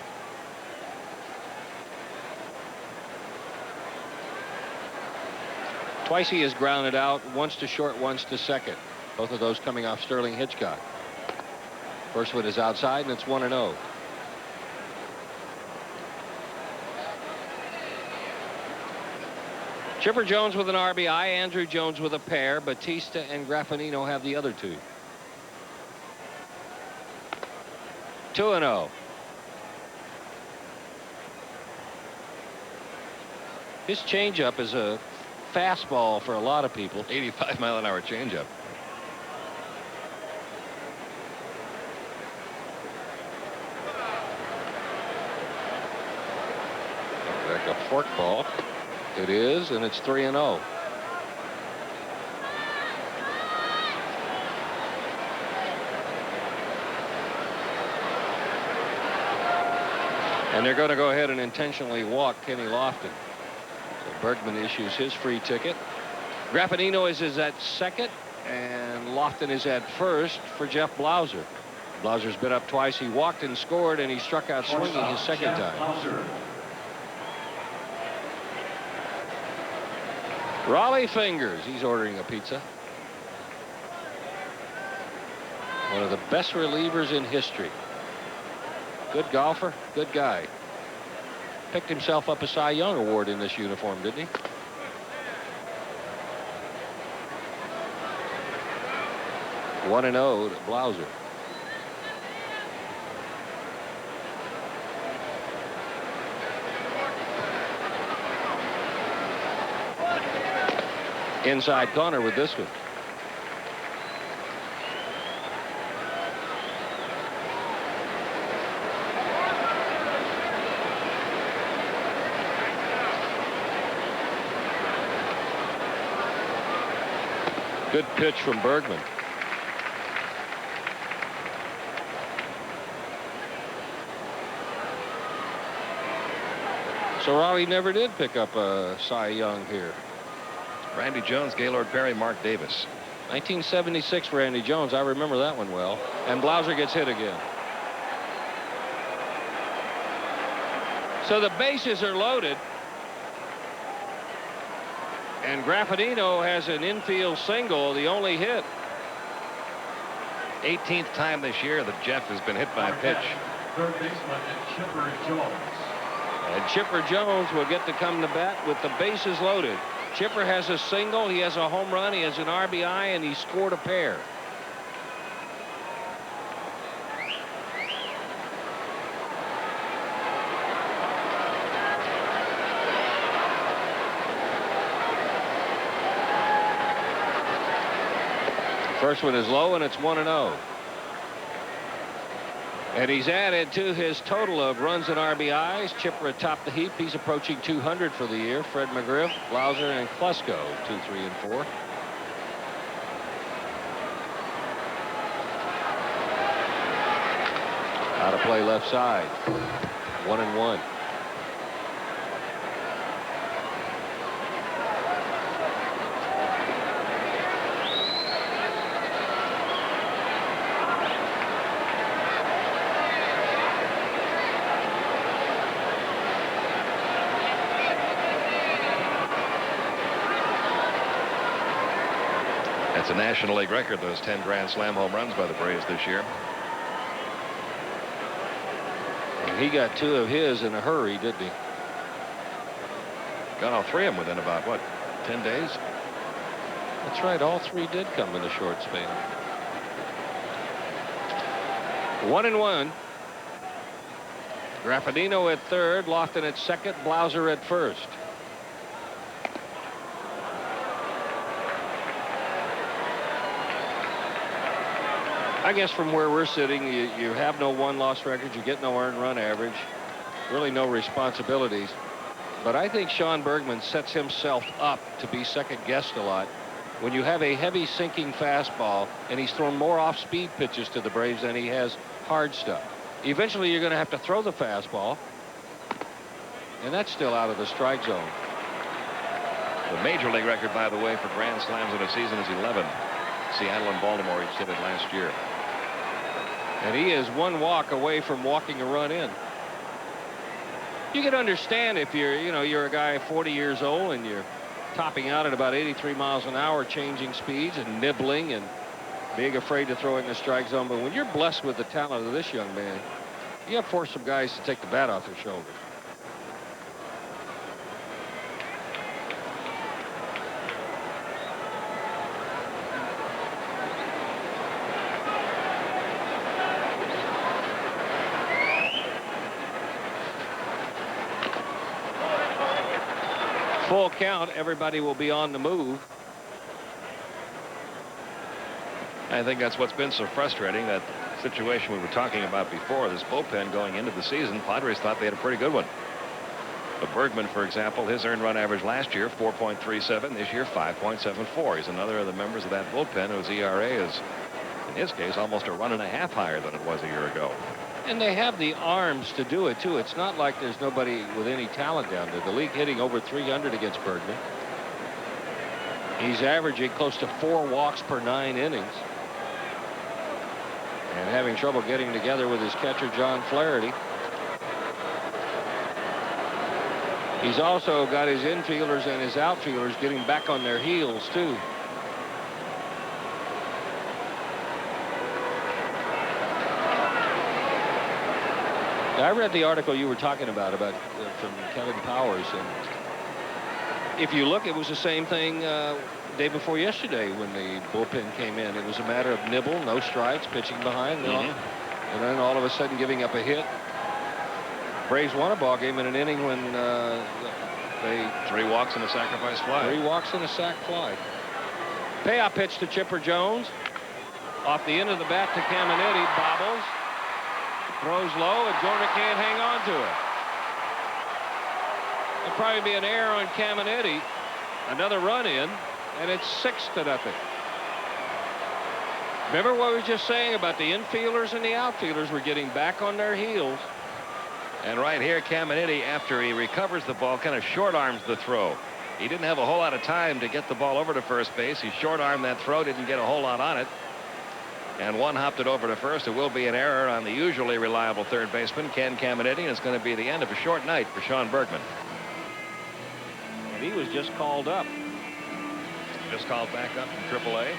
Twice he has grounded out, once to short, once to second. Both of those coming off Sterling Hitchcock. First one is outside, and it's 1-0. Chipper Jones with an RBI, Andrew Jones with a pair. Batista and Graffinino have the other 2. 2-0. His changeup is a fastball for a lot of people. 85-mile-an-hour changeup. Like a forkball. It is, and it's 3-0. And they're going to go ahead and intentionally walk Kenny Lofton. So Bergman issues his free ticket. Graffinino is at second, and Lofton is at first for Jeff Blauser. Blauser's been up twice. He walked and scored, and he struck out swinging his second time. Raleigh Fingers, he's ordering a pizza. One of the best relievers in history. Good golfer, good guy. Picked himself up a Cy Young Award in this uniform, didn't he? One and 0 to Blauser. Inside corner with this one. Good pitch from Bergman. So Raleigh never did pick up a Cy Young here. Randy Jones, Gaylord Perry, Mark Davis. 1976 Randy Jones. I remember that one well. And Blauser gets hit again. So the bases are loaded. And Graffinino has an infield single, the only hit. 18th time this year that Jeff has been hit by a pitch. Third baseman, Chipper Jones. And Chipper Jones will get to come to bat with the bases loaded. Chipper has a single, he has a home run, he has an RBI, and he scored a pair. First one is low, and it's 1-0. And he's added to his total of runs and RBIs. Chipper atop the heap. He's approaching 200 for the year. Fred McGriff, Blauser, and Klesko, 2, 3, and 4. Out of play left side. 1-1. That's a National League record, those 10 Grand Slam home runs by the Braves this year. And he got 2 of his in a hurry, didn't he? Got all 3 of them within about, what, 10 days? That's right. All 3 did come in a short span. 1-1. Graffadino at third, Lofton at second, Blauser at first. I guess from where we're sitting, you have no one-loss record, you get no earned run average, really no responsibilities. But I think Sean Bergman sets himself up to be second-guessed a lot. When you have a heavy sinking fastball and he's thrown more off-speed pitches to the Braves than he has hard stuff. Eventually you're going to have to throw the fastball, and that's still out of the strike zone. The major league record, by the way, for Grand Slams in a season is 11. Seattle and Baltimore each did it last year. And he is 1 walk away from walking a run in. You can understand if you're a guy 40 years old and you're topping out at about 83 miles an hour, changing speeds and nibbling and being afraid to throw it in the strike zone. But when you're blessed with the talent of this young man, you have forced some guys to take the bat off their shoulders. Full count, everybody will be on the move. I think that's what's been so frustrating, that situation we were talking about before, this bullpen going into the season. Padres thought they had a pretty good one. But Bergman, for example, his earned run average last year, 4.37. This year, 5.74. He's another of the members of that bullpen whose ERA is, in his case, almost a run and a half higher than it was a year ago. And they have the arms to do it, too. It's not like there's nobody with any talent down there. The league hitting over 300 against Bergman. He's averaging close to 4 walks per 9 innings. And having trouble getting together with his catcher, John Flaherty. He's also got his infielders and his outfielders getting back on their heels, too. I read the article you were talking about from Kevin Powers, and if you look, it was the same thing day before yesterday when the bullpen came in. It was a matter of nibble, no strikes, pitching behind, and then all of a sudden giving up a hit. Braves won a ball game in an inning when they 3 walks and a sacrifice fly. 3 walks and a sac fly. Payoff pitch to Chipper Jones. Off the end of the bat to Caminetti, bobbles. Throws low, and Jordan can't hang on to it. There'll probably be an error on Caminetti. Another run in, and it's 6-0. Remember what we were just saying about the infielders and the outfielders were getting back on their heels. And right here, Caminetti, after he recovers the ball, kind of short arms the throw. He didn't have a whole lot of time to get the ball over to first base. He short armed that throw, didn't get a whole lot on it. And one hopped it over to first. It will be an error on the usually reliable third baseman, Ken Caminetti, and it's going to be the end of a short night for Sean Bergman. And he was just called up. Just called back up from AAA.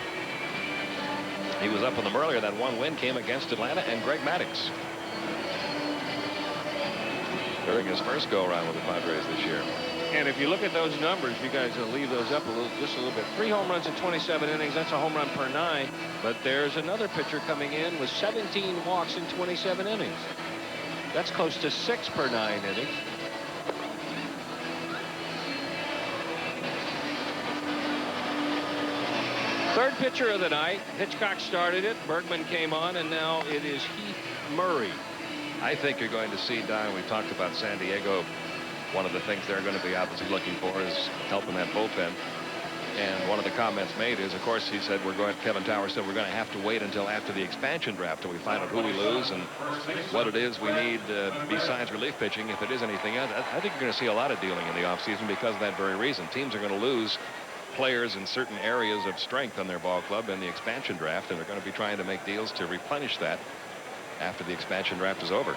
He was up in them earlier. That one win came against Atlanta and Greg Maddux during his first go-around with the Padres this year. And if you look at those numbers, you guys will leave those up just a little bit. 3 home runs in 27 innings. That's a home run per 9. But there's another pitcher coming in with 17 walks in 27 innings. That's close to 6 per 9 innings. Third pitcher of the night. Hitchcock started it. Bergman came on, and now it is Heath Murray. I think you're going to see, Don, we talked about San Diego. One of the things they're going to be obviously looking for is help in that bullpen. And one of the comments made is, of course, Kevin Towers said we're going to have to wait until after the expansion draft till we find out who we lose and what it is we need besides relief pitching, if it is anything else. I think you're going to see a lot of dealing in the offseason because of that very reason. Teams are going to lose players in certain areas of strength on their ball club in the expansion draft, and they're going to be trying to make deals to replenish that after the expansion draft is over.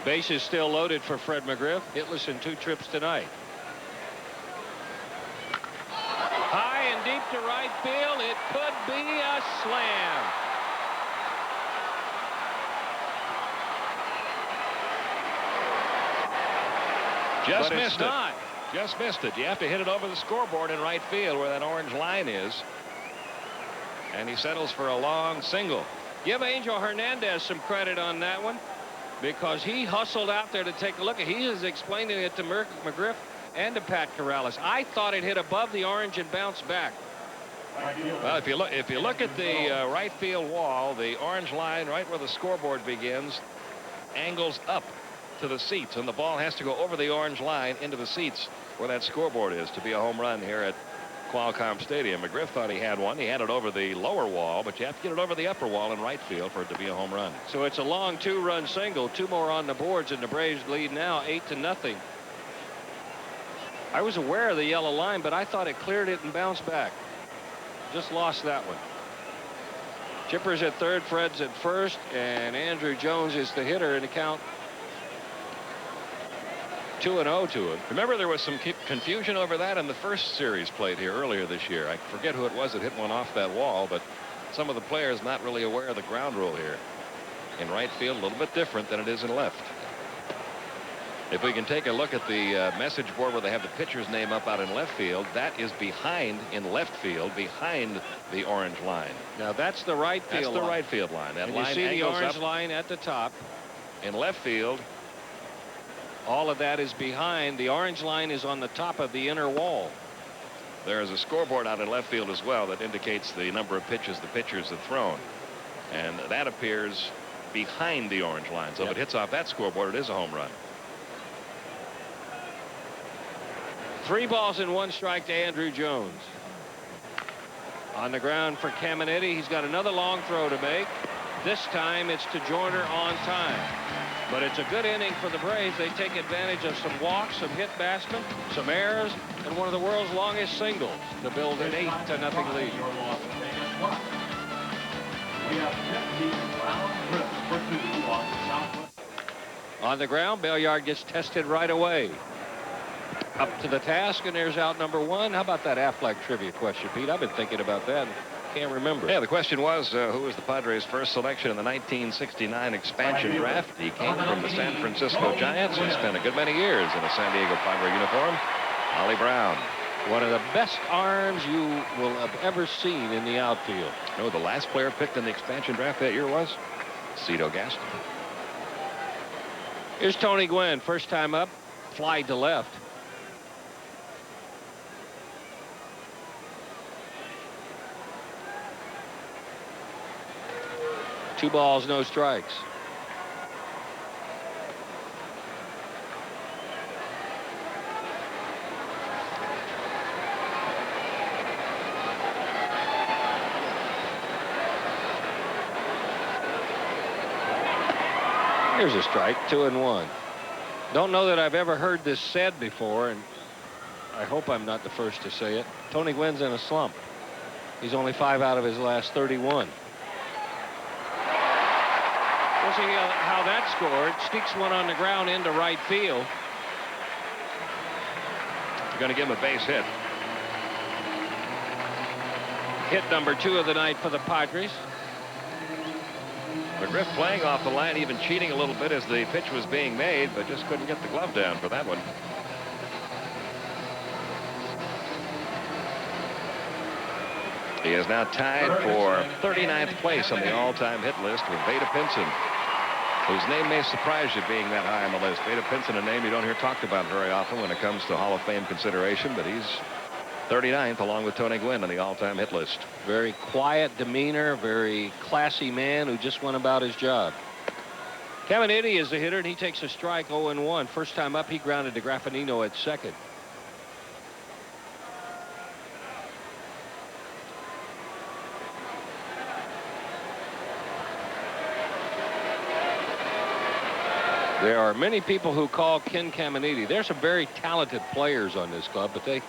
Bases still loaded for Fred McGriff. Hitless in 2 trips tonight. High and deep to right field. It could be a slam. Just missed it. Just missed it. You have to hit it over the scoreboard in right field where that orange line is. And he settles for a long single. Give Angel Hernandez some credit on that one, because he hustled out there to take a look. He is explaining it to McGriff and to Pat Corrales. I thought it hit above the orange and bounced back. Well, if you look at the right field wall, the orange line right where the scoreboard begins angles up to the seats, and the ball has to go over the orange line into the seats where that scoreboard is to be a home run here at Qualcomm Stadium. McGriff thought he had one. He had it over the lower wall, but you have to get it over the upper wall in right field for it to be a home run. So it's a long 2-run single. 2 more on the boards, and the Braves lead now 8-0. I was aware of the yellow line, but I thought it cleared it and bounced back. Just lost that one. Chipper's at third, Fred's at first, and Andrew Jones is the hitter in the count. 2-0 to him. Remember, there was some confusion over that in the first series played here earlier this year. I forget who it was that hit one off that wall, but some of the players not really aware of the ground rule here. In right field, a little bit different than it is in left. If we can take a look at the message board where they have the pitcher's name up out in left field, that is behind in left field, behind the orange line. Now that's the right field line. That's the right field line. That line you see the orange up line at the top. in left field. All of that is behind. The orange line is on the top of the inner wall. There is a scoreboard out in left field as well that indicates the number of pitches the pitchers have thrown. And that appears behind the orange line. So if it hits off that scoreboard, it is a home run. 3 balls and 1 strike to Andrew Jones. On the ground for Caminiti. He's got another long throw to make. This time it's to Joyner on time. But it's a good inning for the Braves. They take advantage of some walks, some hit batsmen, some errors, and one of the world's longest singles to build an 8-0 lead. On the ground, Belliard gets tested right away. Up to the task, and there's out number 1. How about that Affleck trivia question, Pete? I've been thinking about that. Can't remember. Yeah, the question was, who was the Padres' first selection in the 1969 expansion draft? He came from the San Francisco Giants and spent a good many years in a San Diego Padre uniform. Ollie Brown. One of the best arms you will have ever seen in the outfield. No, the last player picked in the expansion draft that year was Cito Gaston. Here's Tony Gwynn, first time up, fly to left. Two balls, no strikes. Here's a strike, 2-1. Don't know that I've ever heard this said before, and I hope I'm not the first to say it. Tony Gwynn's in a slump. He's only 5 out of his last 31. We'll see how that scored. Sneaks one on the ground into right field. You're going to give him a base hit. Hit number 2 of the night for the Padres. McGriff playing off the line, even cheating a little bit as the pitch was being made, but just couldn't get the glove down for that one. He is now tied for 39th place on the all-time hit list with Vada Pinson, whose name may surprise you being that high on the list. Vada Pinson, a name you don't hear talked about very often when it comes to Hall of Fame consideration, but he's 39th along with Tony Gwynn on the all-time hit list. Very quiet demeanor, very classy man who just went about his job. Caminiti is the hitter, and he takes a strike, 0-1. First time up, he grounded to Graffinino at second. There are many people who call Ken Caminiti. There's some very talented players on this club, but they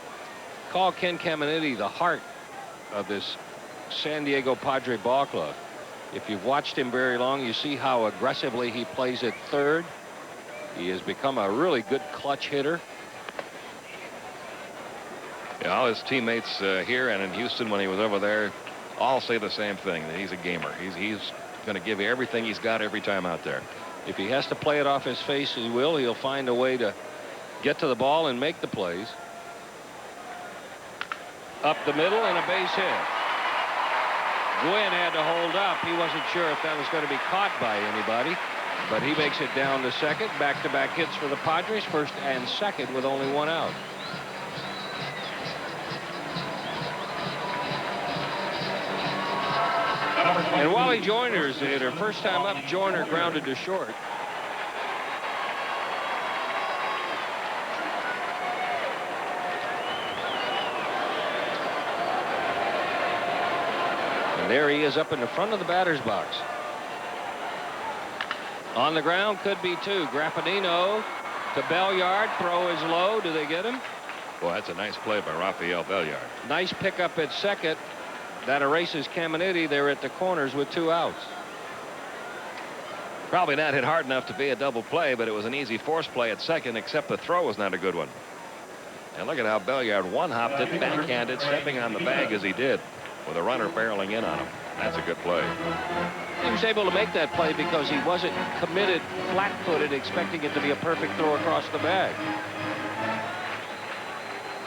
call Ken Caminiti the heart of this San Diego Padre ball club. If you've watched him very long, you see how aggressively he plays at third. He has become a really good clutch hitter. Yeah, all his teammates here and in Houston when he was over there all say the same thing, that he's a gamer. He's going to give you everything he's got every time out there. If he has to play it off his face, he will. He'll find a way to get to the ball and make the plays. Up the middle and a base hit. Gwynn had to hold up. He wasn't sure if that was going to be caught by anybody, but he makes it down to second. Back-to-back hits for the Padres, first and second with only one out. And Wally Joyner's the hitter. First time up, Joyner grounded to short. And there he is up in the front of the batter's box. On the ground, could be two. Graffinino to Belliard. Throw is low. Do they get him? Boy, that's a nice play by Rafael Belliard. Nice pickup at second. That erases Caminiti. They're at the corners with two outs. Probably not hit hard enough to be a double play, but it was an easy force play at second, except the throw was not a good one. And look at how Belliard one-hopped it, backhanded, stepping on the bag as he did, with a runner barreling in on him. That's a good play. He was able to make that play because he wasn't committed flat-footed, expecting it to be a perfect throw across the bag.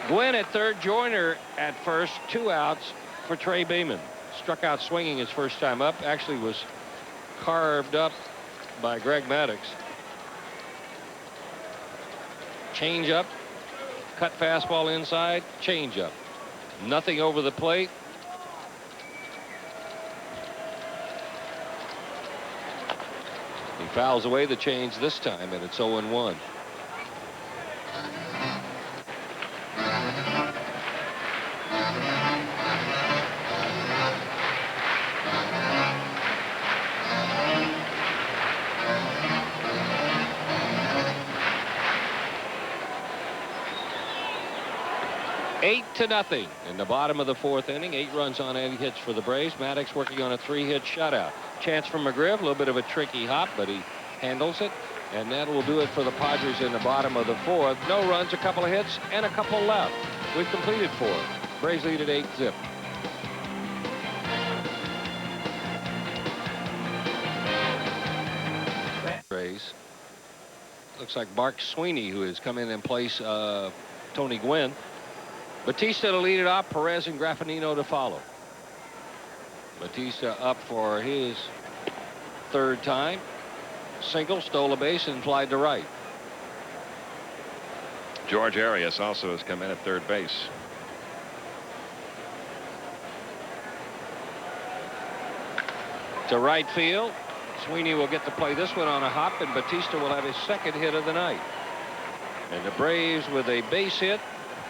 Gwynn at third, Joyner at first, two outs for Trey Beeman. Struck out swinging his first time up. Actually was carved up by Greg Maddux. Change up, cut fastball inside, change up. Nothing over the plate. He fouls away the change this time, and it's 0-1. Eight to nothing in the bottom of the fourth inning. 8 runs on 8 hits for the Braves. Maddux working on a 3-hit shutout. Chance for McGriff, a little bit of a tricky hop, but he handles it. And that will do it for the Padres in the bottom of the fourth. No runs, a couple of hits, and a couple left. We've completed 4. Braves lead at 8-zip. Braves. Looks like Mark Sweeney, who has come in place Tony Gwynn. Batista to lead it off, Perez and Graffinino to follow. Batista up for his third time. Single, stole a base, and flied to right. George Arias also has come in at third base. To right field. Sweeney will get to play this one on a hop, and Batista will have his second hit of the night. And the Braves with a base hit,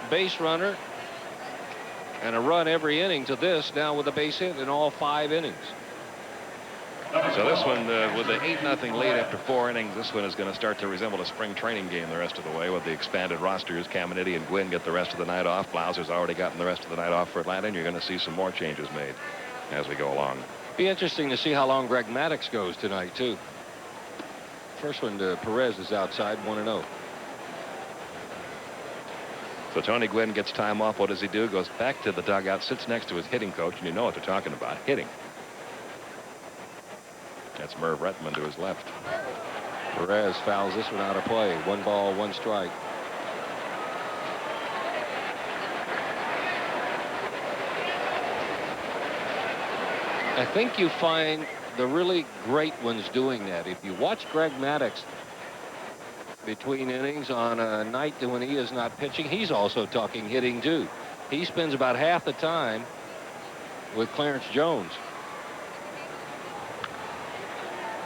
base runner, and a run every inning to this, now with a base hit in all 5 innings. So this one, with the 8-0 lead after 4 innings, this one is going to start to resemble a spring training game the rest of the way with the expanded rosters. Caminiti and Gwynn get the rest of the night off. Blauser's already gotten the rest of the night off for Atlanta, and you're going to see some more changes made as we go along. Be interesting to see how long Greg Maddux goes tonight, too. First one to Perez is outside, 1-0. So Tony Gwynn gets time off. What does he do? Goes back to the dugout, sits next to his hitting coach, and you know what they're talking about, hitting. That's Merv Retman to his left. Perez fouls this one out of play. 1 ball, 1 strike. I think you find the really great ones doing that. If you watch Greg Maddux between innings on a night when he is not pitching, he's also talking hitting too. He spends about half the time with Clarence Jones.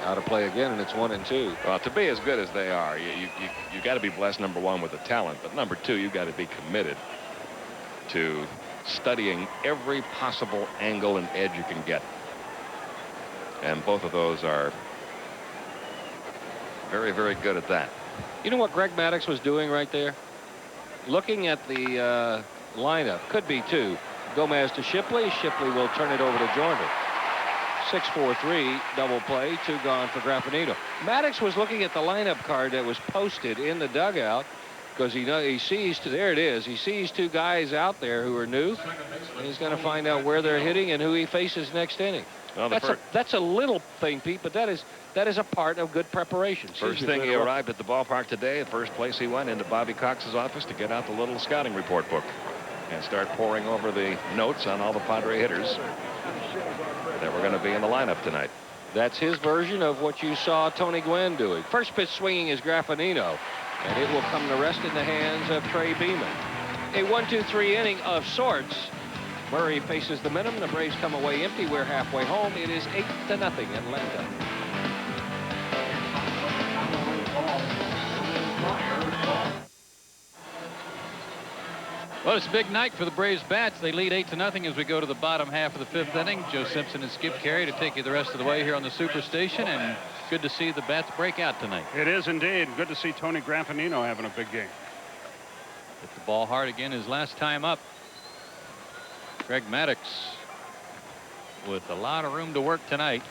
Out of play again, and it's 1-2. Well, to be as good as they are, you got to be blessed, number one, with the talent, but number two, you got to be committed to studying every possible angle and edge you can get. And both of those are Very, very good at that. You know what Greg Maddux was doing right there? Looking at the lineup. Could be two. Gomez to Shipley. Shipley will turn it over to Jordan. 6-4-3 double play. 2 gone for Graffinito. Maddux was looking at the lineup card that was posted in the dugout because he sees there it is. He sees 2 guys out there who are new, and he's going to find out where they're hitting and who he faces next inning. Well, that's a little thing, Pete, but that is a part of good preparation. First thing he arrived at the ballpark today, the first place he went into Bobby Cox's office to get out the little scouting report book and start poring over the notes on all the Padre hitters that were going to be in the lineup tonight. That's his version of what you saw Tony Gwynn doing. First pitch swinging is Graffinito, and it will come to rest in the hands of Trey Beeman. A 1-2-3 inning of sorts. Murray faces the minimum. The Braves come away empty. We're halfway home. It is 8-0 Atlanta. Well, it's a big night for the Braves bats. They lead 8-0 as we go to the bottom half of the 5th inning. Joe Simpson and Skip Carey to take you the rest of the way here on the Superstation, and good to see the bats break out tonight. It is indeed. Good to see Tony Graffinito having a big game. Hit the ball hard again his last time up. Greg Maddux with a lot of room to work tonight.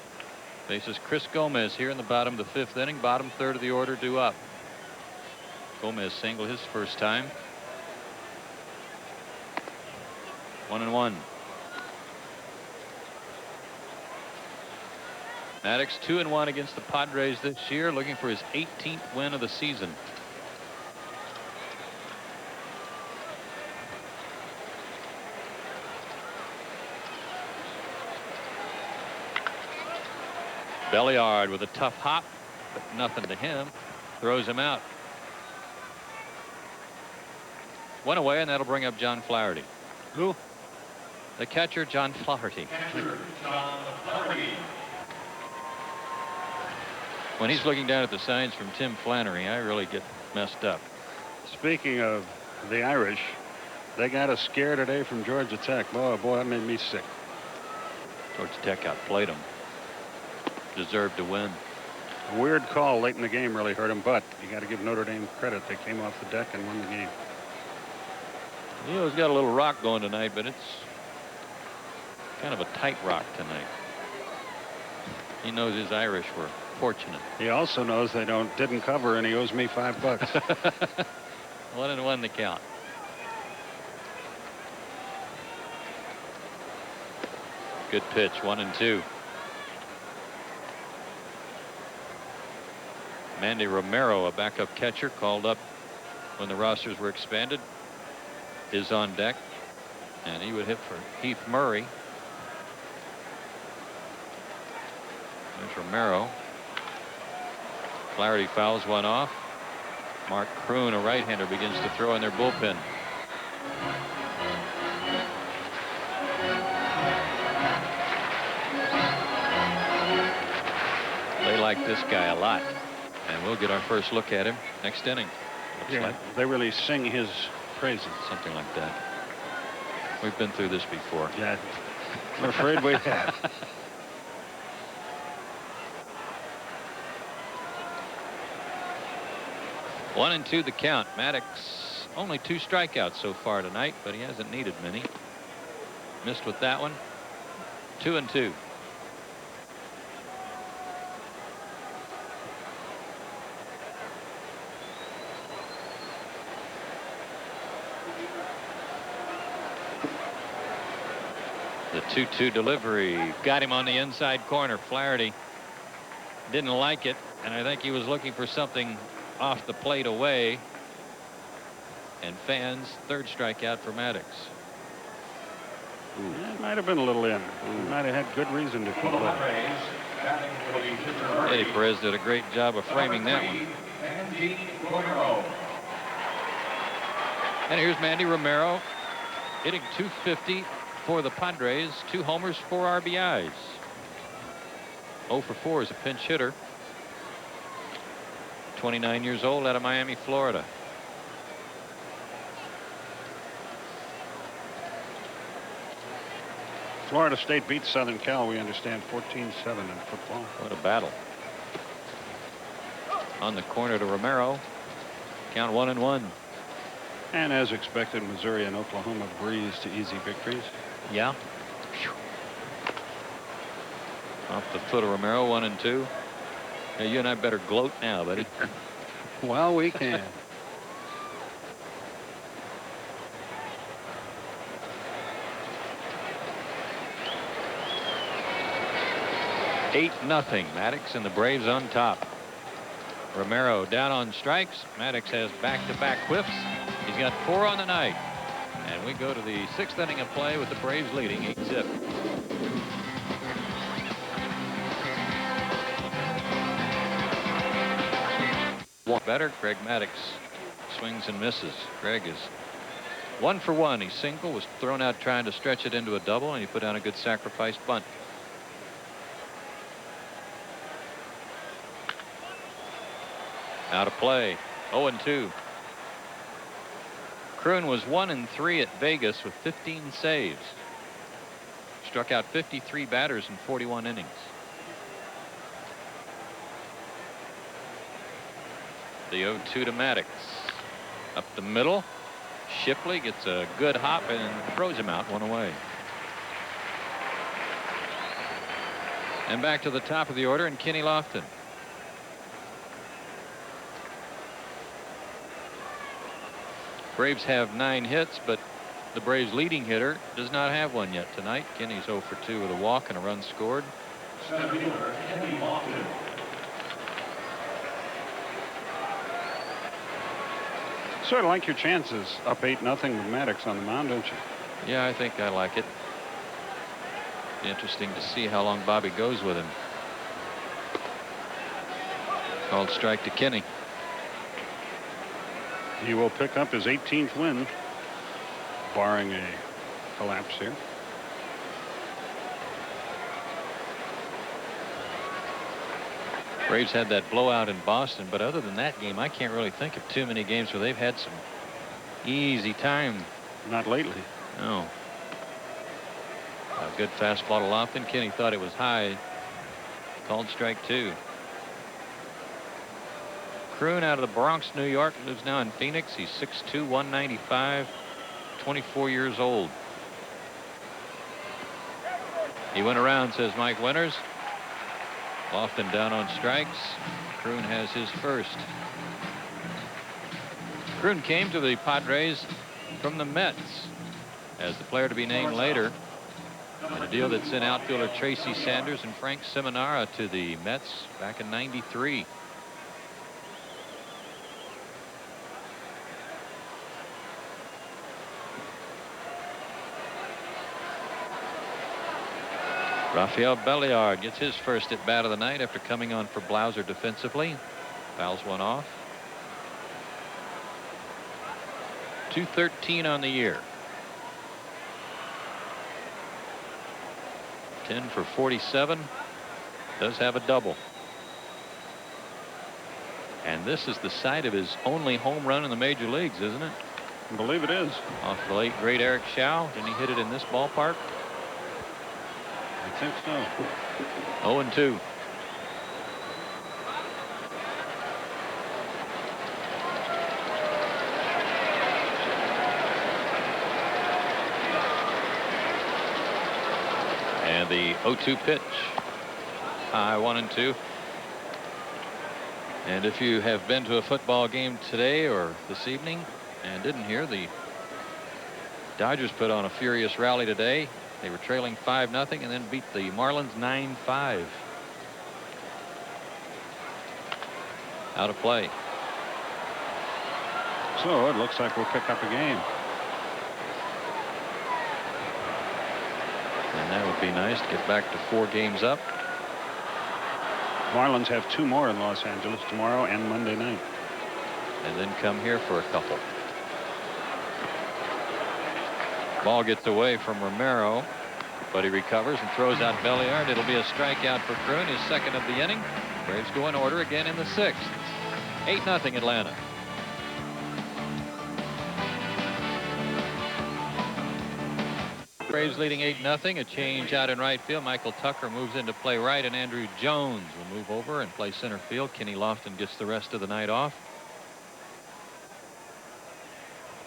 Faces Chris Gomez here in the bottom of the 5th inning. Bottom third of the order due up. Gomez single his first time. 1-1. Maddux 2-1 against the Padres this year, looking for his 18th win of the season. Belliard with a tough hop, but nothing to him. Throws him out. 1 away, and that'll bring up John Flaherty. Who? The catcher, John Flaherty. When he's looking down at the signs from Tim Flannery, I really get messed up. Speaking of the Irish, they got a scare today from Georgia Tech. Boy, that made me sick. Georgia Tech outplayed them. Deserved to win. A weird call late in the game really hurt him, but you got to give Notre Dame credit. They came off the deck and won the game. You know, he's got a little rock going tonight, but it's kind of a tight rock tonight. He knows his Irish were fortunate. He also knows they didn't cover, and he owes me $5. 1-1 the count. Good pitch, 1-2. Mandy Romero, a backup catcher, called up when the rosters were expanded, is on deck, and he would hit for Heath Murray. There's Romero. Flaherty fouls one off. Mark Kroon, a right-hander, begins to throw in their bullpen. They like this guy a lot, and we'll get our first look at him next inning. Yeah, like they really sing his praises. something like that. We've been through this before. Yeah, I'm afraid we have. One and two the count. Maddux only 2 strikeouts so far tonight, but he hasn't needed many. Missed with that one. 2-2. The 2-2 delivery got him on the inside corner. Flaherty didn't like it, and I think he was looking for something off the plate away. And fans, 3rd strikeout for Maddux. Yeah, it might have been a little in. He might have had good reason to call it. Eddie Perez did a great job of framing that one. And here's Mandy Romero hitting .250 for the Padres. 2 homers, 4 RBIs. 0 for 4 as a pinch hitter. 29 years old, out of Miami, Florida. Florida State beats Southern Cal, we understand, 14-7 in football. What a battle. On the corner to Romero. Count 1-1. And as expected, Missouri and Oklahoma breezed to easy victories. Yeah. Off the foot of Romero, 1-2. Now, you and I better gloat now, buddy. Well, we can. 8-0. Maddux and the Braves on top. Romero down on strikes. Maddux has back-to-back whiffs. He's got 4 on the night. And we go to the 6th inning of play with the Braves leading 8-zip. Better. Greg Maddux swings and misses. Greg is 1 for 1. He's single, was thrown out trying to stretch it into a double, and he put down a good sacrifice bunt. Out of play. 0-2. Kroon was 1-3 at Vegas with 15 saves. Struck out 53 batters in 41 innings. The 0-2 to Maddux. Up the middle. Shipley gets a good hop and throws him out, 1 away. And back to the top of the order, and Kenny Lofton. Braves have 9 hits, but the Braves leading hitter does not have one yet tonight. Kenny's 0 for 2 with a walk and a run scored. Center fielder, Kenny Lofton. Sort of like your chances up 8-0 with Maddux on the mound, don't you? Yeah, I think I like it. Be interesting to see how long Bobby goes with him. Called strike to Kenny. He will pick up his 18th win, barring a collapse here. Braves had that blowout in Boston, but other than that game, I can't really think of too many games where they've had some easy time. Not lately. No. A good fastball to Lofton. Kenny thought it was high. Called strike 2. Kroon out of the Bronx, New York, lives now in Phoenix. He's 6'2", 195, 24 years old. He went around, says Mike Winters. Lofton down on strikes. Kroon has his first. Kroon came to the Padres from the Mets as the player to be named later. And a deal that sent outfielder Tracy Sanders and Frank Seminara to the Mets back in '93. Rafael Belliard gets his first at bat of the night after coming on for Blauser defensively. Fouls one off. 213 on the year. 10 for 47. Does have a double. And this is the site of his only home run in the major leagues, isn't it? I believe it is. Off the late great Eric Schau. Didn't he hit it in this ballpark? I think so. 0-2. And the 0-2 pitch. High 1-2. And if you have been to a football game today or this evening and didn't hear, the Dodgers put on a furious rally today. They were trailing 5-0 and then beat the Marlins 9-5. Out of play. So it looks like we'll pick up a game. And that would be nice to get back to 4 games up. Marlins have 2 more in Los Angeles tomorrow and Monday night. And then come here for a couple. Ball gets away from Romero, but he recovers and throws out Belliard. It'll be a strikeout for Kroon, his second of the inning. Braves go in order again in the 6th. 8-0 Atlanta. Braves leading 8-0. A change out in right field. Michael Tucker moves into play right, and Andrew Jones will move over and play center field. Kenny Lofton gets the rest of the night off.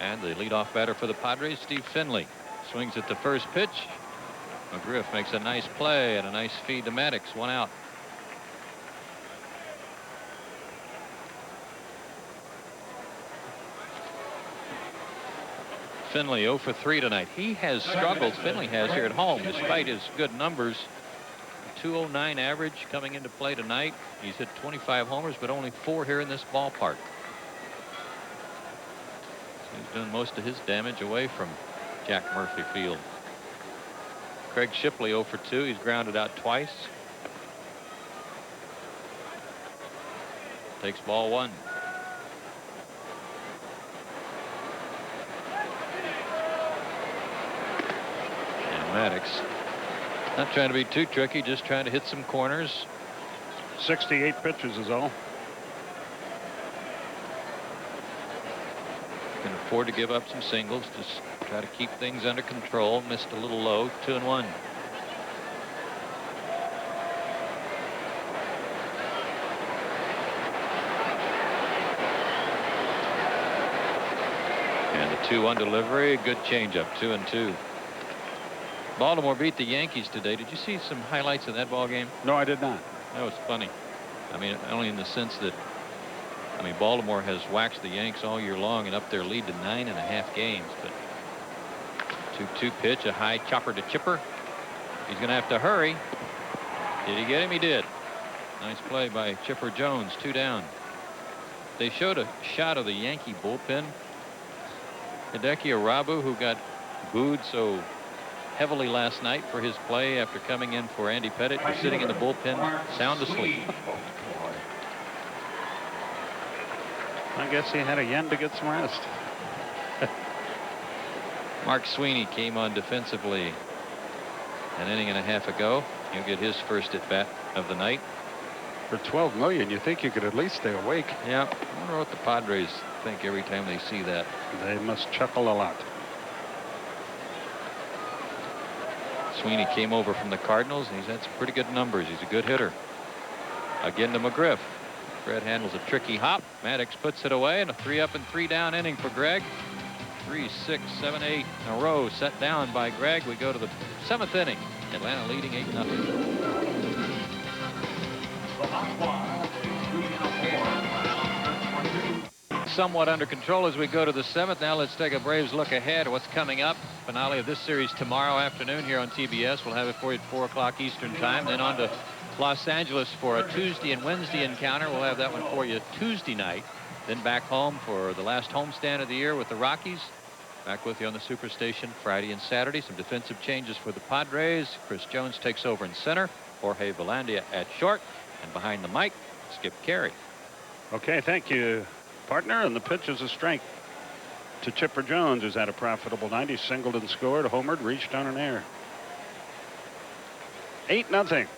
And the leadoff batter for the Padres, Steve Finley, swings at the first pitch. McGriff makes a nice play and a nice feed to Maddux. 1 out. Finley 0 for 3 tonight. He has struggled, Finley has, here at home, despite his good numbers. 209 average coming into play tonight. He's hit 25 homers, but only 4 here in this ballpark. So he's doing most of his damage away from Jack Murphy Field. Craig Shipley 0 for 2. He's grounded out twice. Takes ball 1. Maddux not trying to be too tricky, just trying to hit some corners. 68 pitches is all. Can afford to give up some singles, just try to keep things under control. Missed a little low. 2-1. And the 2-1 delivery. Good changeup. 2-2. Baltimore beat the Yankees today. Did you see some highlights of that ball game? No, I did not. That was funny. I mean, only in the sense that, I mean, Baltimore has waxed the Yanks all year long and up their lead to 9.5 games. But 2-2 pitch, a high chopper to Chipper. He's going to have to hurry. Did he get him? He did. Nice play by Chipper Jones. 2 down. They showed a shot of the Yankee bullpen. Hideki Arabu, who got booed so heavily last night for his play after coming in for Andy Pettitte, was sitting in the bullpen sound asleep. I guess he had a yen to get some rest. Mark Sweeney came on defensively an inning and a half ago. He'll get his first at bat of the night. For $12 million, you think you could at least stay awake. Yeah, I wonder what the Padres think every time they see that. They must chuckle a lot. Sweeney came over from the Cardinals, and he's had some pretty good numbers. He's a good hitter. Again to McGriff. Fred handles a tricky hop. Maddux puts it away, and a 3-up and 3-down inning for Greg. 3, 6, 7, 8 in a row set down by Greg. We go to the 7th inning. Atlanta leading 8-0. Somewhat under control as we go to the 7th. Now let's take a Braves look ahead at what's coming up. Finale of this series tomorrow afternoon here on TBS. We'll have it for you at 4 o'clock Eastern time. Then on to Los Angeles for a Tuesday and Wednesday encounter. We'll have that one for you Tuesday night. Then back home for the last homestand of the year with the Rockies. Back with you on the Superstation Friday and Saturday. Some defensive changes for the Padres. Chris Jones takes over in center. Jorge Velandia at short. And behind the mic, Skip Carey. Okay, thank you, partner. And the pitch is a strike to Chipper Jones, who's had a profitable night. He singled and scored, homered, reached on an air. 8-0.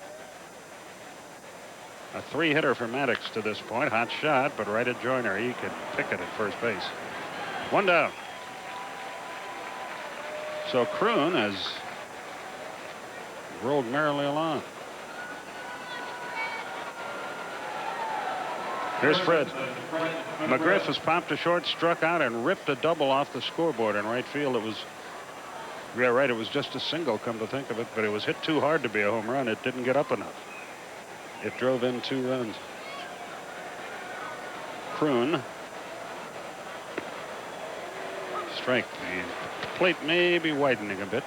A 3-hitter for Maddux to this point. Hot shot, but right at Joyner. He could pick it at first base. 1 down. So Kroon has rolled merrily along. Here's Fred. McGriff has popped a short, struck out, and ripped a double off the scoreboard in right field. It was, yeah, right, it was just a single, come to think of it, but it was hit too hard to be a home run. It didn't get up enough. It drove in 2 runs. Kroon. Strike. The plate may be widening a bit.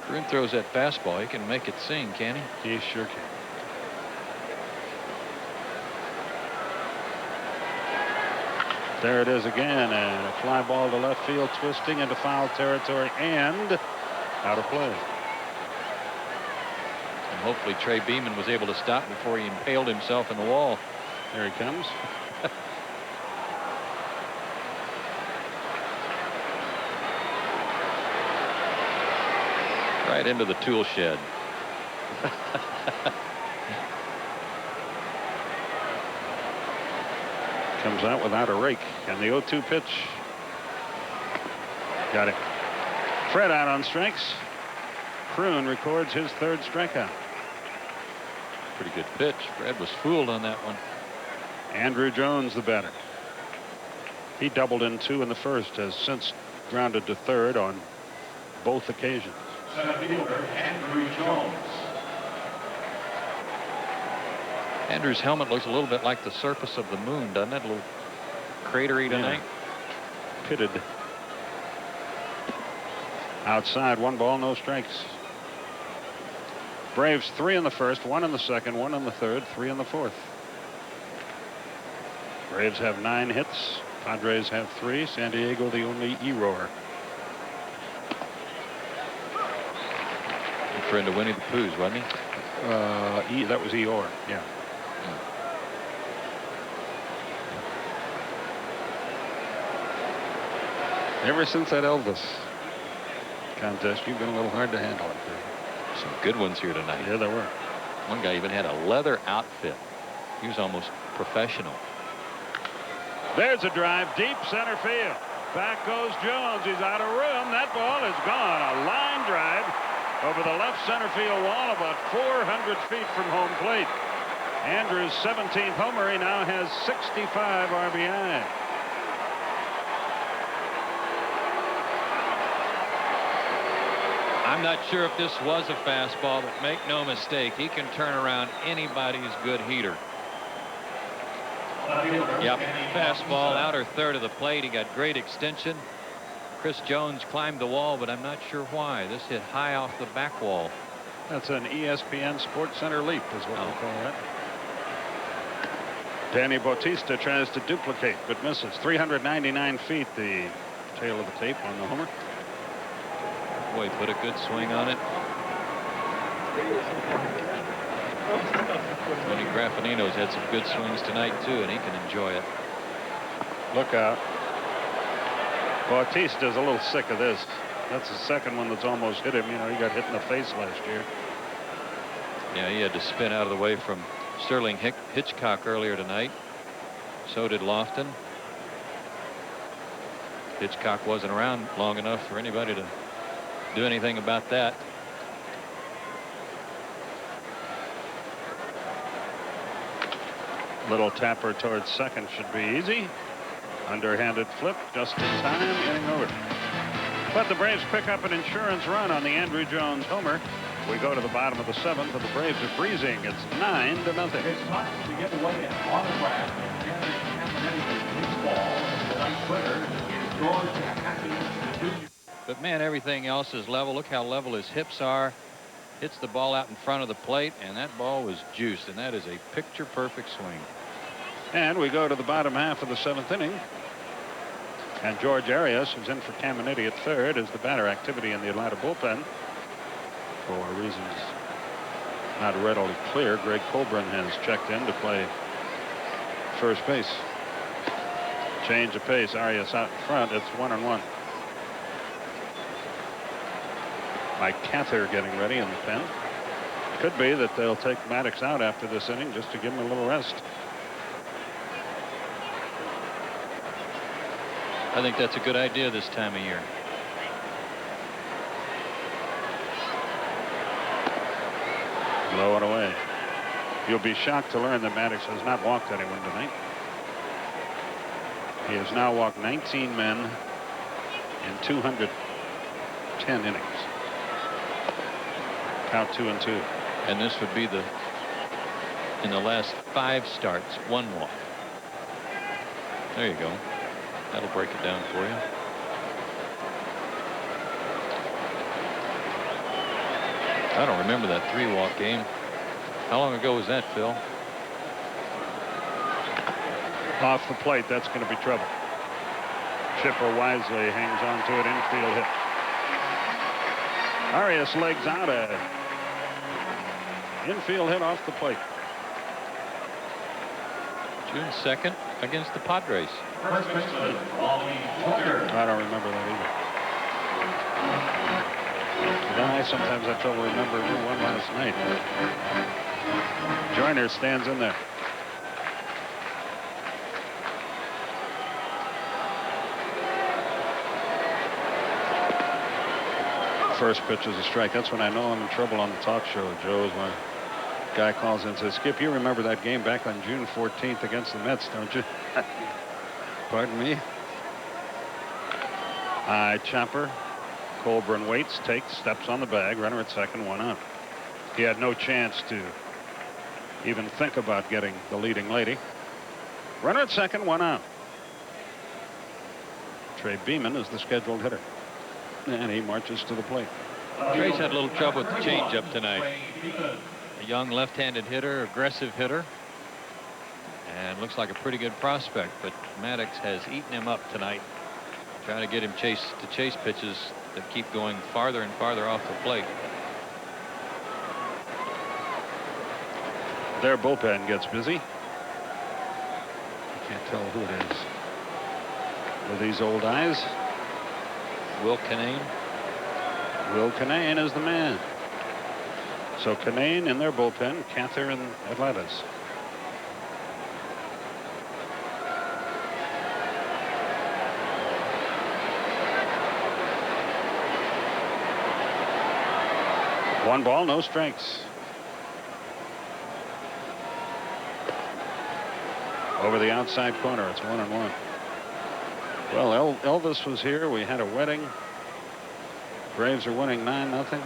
Kroon throws that fastball. He can make it sing, can he? He sure can. There it is again, and a fly ball to left field, twisting into foul territory and out of play. And hopefully Trey Beeman was able to stop before he impaled himself in the wall. There he comes. Right into the tool shed. Comes out without a rake, and the 0-2 pitch. Got it. Fred out on strikes. Kroon records his third strikeout. Pretty good pitch. Fred was fooled on that one. Andrew Jones, the batter. He doubled in 2 in the first, has since grounded to third on both occasions. Center fielder Andrew Jones. Andrew's helmet looks a little bit like the surface of the moon, doesn't it? A little cratery tonight. Yeah. Pitted. Outside, 1 ball, no strikes. Braves 3 in the first, 1 in the second, 1 in the third, 3 in the fourth. Braves have 9 hits. Padres have 3. San Diego the only error. Good friend of Winnie the Pooh's, wasn't he? That was Eeyore, yeah. Ever since that Elvis contest, you've been a little hard to handle. Some good ones here tonight. Yeah, there were. One guy even had a leather outfit. He was almost professional. There's a drive deep center field. Back goes Jones. He's out of room. That ball is gone. A line drive over the left center field wall about 400 feet from home plate. Andrew's 17th homer. He now has 65 RBI. I'm not sure if this was a fastball, but make no mistake, he can turn around anybody's good heater. Yep, fastball, outer third of the plate. He got great extension. Chris Jones climbed the wall, but I'm not sure why. This hit high off the back wall. That's an ESPN Sports Center leap is what we call that. Danny Bautista tries to duplicate, but misses. 399 feet, the tail of the tape on the homer. Boy, put a good swing on it. Tony Graffinino's had some good swings tonight, too, and he can enjoy it. Look out. Bautista's a little sick of this. That's the second one that's almost hit him. You know, he got hit in the face last year. Yeah, he had to spin out of the way from Sterling Hitchcock earlier tonight. So did Lofton. Hitchcock wasn't around long enough for anybody to do anything about that. Little tapper towards second should be easy. Underhanded flip just in time, getting over. But the Braves pick up an insurance run on the Andrew Jones homer. We go to the bottom of the 7th, and the Braves are freezing. It's 9-0. It's time to give away an autograph and Gary Caminiti baseball. Tonight's winner is George Happy Jr. But man, everything else is level. Look how level his hips are. Hits the ball out in front of the plate, and that ball was juiced, and that is a picture-perfect swing. And we go to the bottom half of the 7th inning. And George Arias, who's in for Caminiti at third, is the batter. Activity in the Atlanta bullpen. For reasons not readily clear, Greg Colburn has checked in to play first base. Change of pace. Arias out in front. It's 1-1. Mike Cather getting ready in the pen. Could be that they'll take Maddux out after this inning just to give him a little rest. I think that's a good idea this time of year. Low and away. You'll be shocked to learn that Maddux has not walked anyone tonight. He has now walked 19 men in 210 innings. Count 2-2. And this would be in the last 5 starts, 1 walk. There you go. That'll break it down for you. I don't remember that 3-walk game. How long ago was that, Phil? Off the plate, that's going to be trouble. Chipper wisely hangs on to it, infield hit. Arias legs out a infield hit off the plate. June 2nd against the Padres. First baseman, Wally Joyner. I don't remember that either. Sometimes I trouble remember who won last night. Joyner stands in there. First pitch is a strike. That's when I know I'm in trouble on the talk show, Joe, is when a guy calls in and says, Skip, you remember that game back on June 14th against the Mets, don't you? Pardon me? High chopper. Colburn waits, takes, steps on the bag. Runner at second, 1 out. He had no chance to even think about getting the leading lady. Runner at second, 1 out. Trey Beeman is the scheduled hitter. And he marches to the plate. Trey's had a little trouble with the changeup tonight. A young left-handed hitter, aggressive hitter. And looks like a pretty good prospect, but Maddux has eaten him up tonight. Trying to get him to chase pitches that keep going farther and farther off the plate. Their bullpen gets busy. You can't tell who it is with these old eyes. Will Canane. Will Canane is the man. So Canane in their bullpen, Cather and Atlantis. One ball, no strikes. Over the outside corner, it's 1-1. Well, Elvis was here. We had a wedding. Braves are winning 9-0.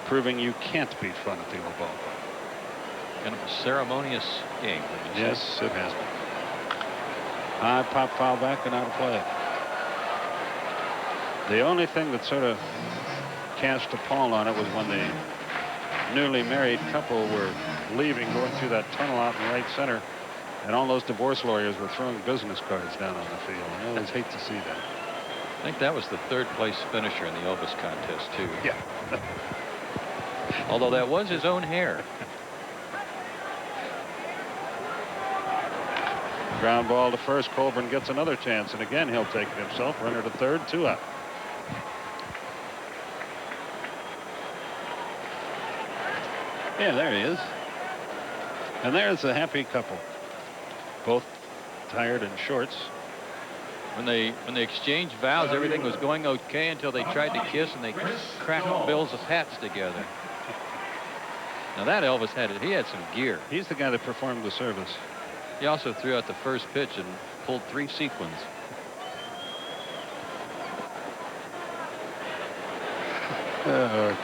Proving you can't be fun at the old ballpark. Kind of a ceremonious game. Yes, it has been. High pop foul back and out of play. The only thing that sort of cast a pall on it was when the newly married couple were leaving, going through that tunnel out in right center, and all those divorce lawyers were throwing business cards down on the field. I always hate to see that. I think that was the third place finisher in the Elvis contest too. Yeah. Although that was his own hair. Ground ball to first. Colburn gets another chance, and again he'll take it himself. Runner to third, 2 out. Yeah, there he is. And there's the happy couple. Both tired in shorts. When they exchanged vows, everything was going okay until they tried to kiss and they cracked bills of hats together. Now that Elvis he had some gear. He's the guy that performed the service. He also threw out the first pitch and pulled 3 sequins.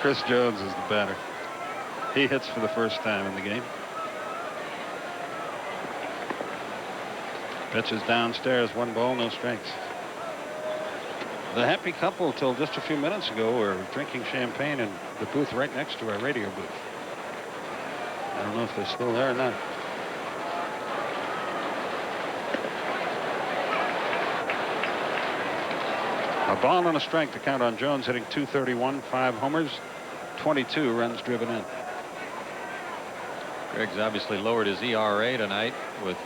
Chris Jones is the batter. He hits for the first time in the game. Pitch is downstairs, 1 ball, no strikes. The happy couple till just a few minutes ago were drinking champagne in the booth right next to our radio booth. I don't know if they're still there or not. A ball and a strike to count on Jones, hitting .231, 5 homers, 22 runs driven in. Gregg's obviously lowered his ERA tonight with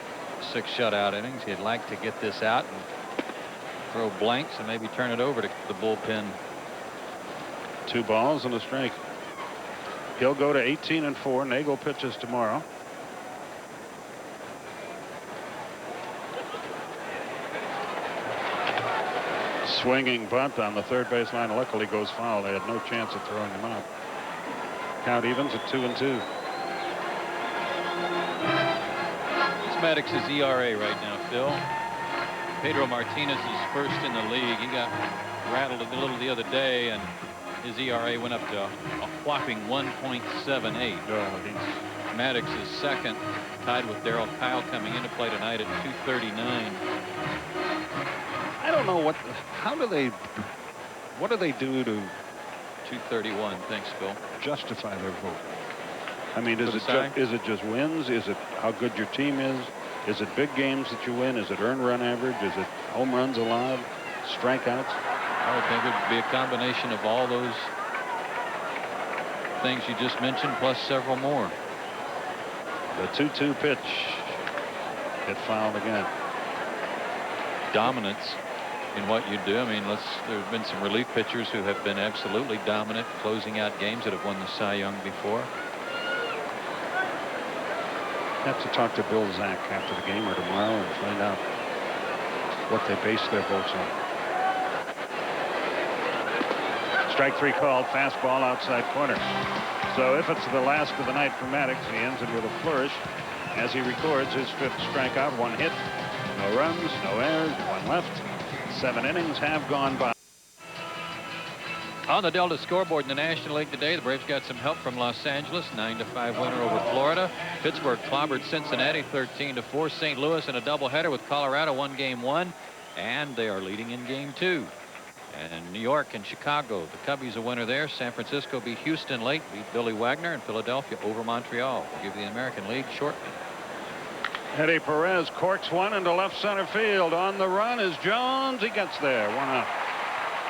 6 shutout innings. He'd like to get this out and throw blanks and maybe turn it over to the bullpen. 2 balls and a strike. He'll go to 18-4. Nagel pitches tomorrow. Swinging bunt on the third base line. Luckily goes foul. They had no chance of throwing him out. Count evens at 2-2. Maddux's ERA right now, Phil. Pedro Martinez is first in the league. He got rattled a little the other day, and his ERA went up to a whopping 1.78. Maddux is second, tied with Darrell Kyle coming into play tonight at 239. I don't know what do they do to 231? Thanks, Phil. Justify their vote? I mean, is it just wins? Is it how good your team is? Is it big games that you win? Is it earned run average? Is it home runs allowed? Strikeouts? I would think it would be a combination of all those things you just mentioned, plus several more. The 2-2 pitch. Hit fouled again. Dominance in what you do. I mean, there's been some relief pitchers who have been absolutely dominant, closing out games that have won the Cy Young before. Have to talk to Bill Zach after the game or tomorrow and find out what they base their votes on. Strike 3 called. Fastball outside corner. So if it's the last of the night for Maddux, he ends it with a flourish as he records his 5th strikeout. 1 hit, no runs, no errors, 1 left. 7 innings have gone by. On the Delta scoreboard in the National League today, the Braves got some help from Los Angeles. 9-5 winner over Florida. Pittsburgh clobbered Cincinnati 13-4. St. Louis in a doubleheader with Colorado 1 game 1. And they are leading in game 2. And New York and Chicago, the Cubbies a winner there. San Francisco beat Houston late, beat Billy Wagner, and Philadelphia over Montreal. We'll give you the American League shortly. Eddie Perez corks one into left center field. On the run is Jones. He gets there. 1 out.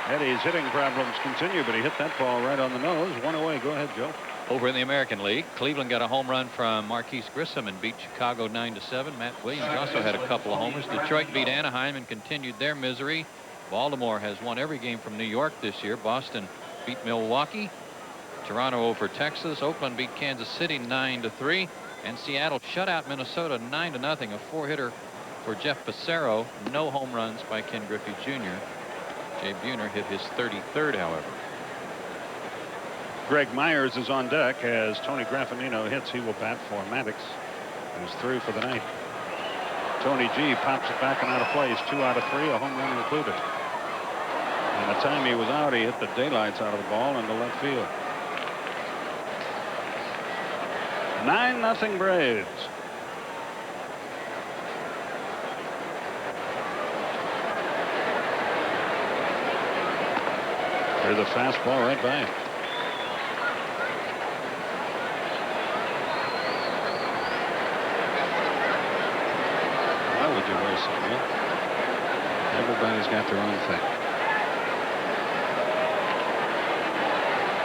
Eddie's hitting problems continue, but he hit that ball right on the nose. 1 away. Go ahead, Joe. Over in the American League, Cleveland got a home run from Marquise Grissom and beat Chicago 9-7. Matt Williams also had a couple of homers. Detroit beat Anaheim and continued their misery. Baltimore has won every game from New York this year. Boston beat Milwaukee. Toronto over Texas. Oakland beat Kansas City 9-3. And Seattle shut out Minnesota 9-0. A 4-hitter for Jeff Passero. No home runs by Ken Griffey Jr. Jay Buhner hit his 33rd, however. Greg Myers is on deck as Tony Graffinino hits. He will bat for Maddux, who's through for the night. Tony G pops it back and out of play. He's 2 out of 3, a home run included. And the time he was out, he hit the daylights out of the ball into left field. 9-0 Braves. There's a fastball right by him. Why would you wear something? Everybody's got their own thing.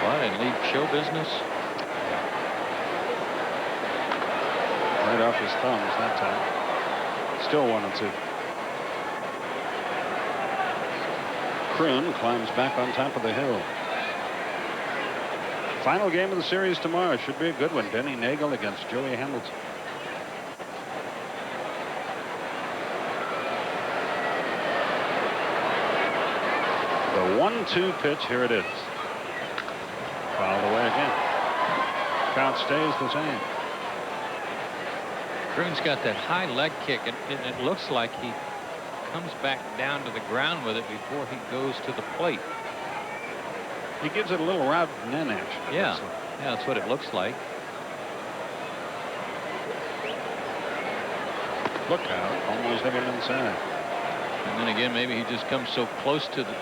What, and leave show business? Right off his thumbs that time. Still 1-2. Kroon climbs back on top of the hill. Final game of the series tomorrow. Should be a good one. Denny Nagel against Joey Hamilton. The 1-2 pitch. Here it is. Fouled away again. Count stays the same. Kroon's got that high leg kick, and it looks like he comes back down to the ground with it before he goes to the plate. He gives it a little route and then action. Yeah, that's what it looks like. Look out, almost hit him inside. And then again, maybe he just comes so close to the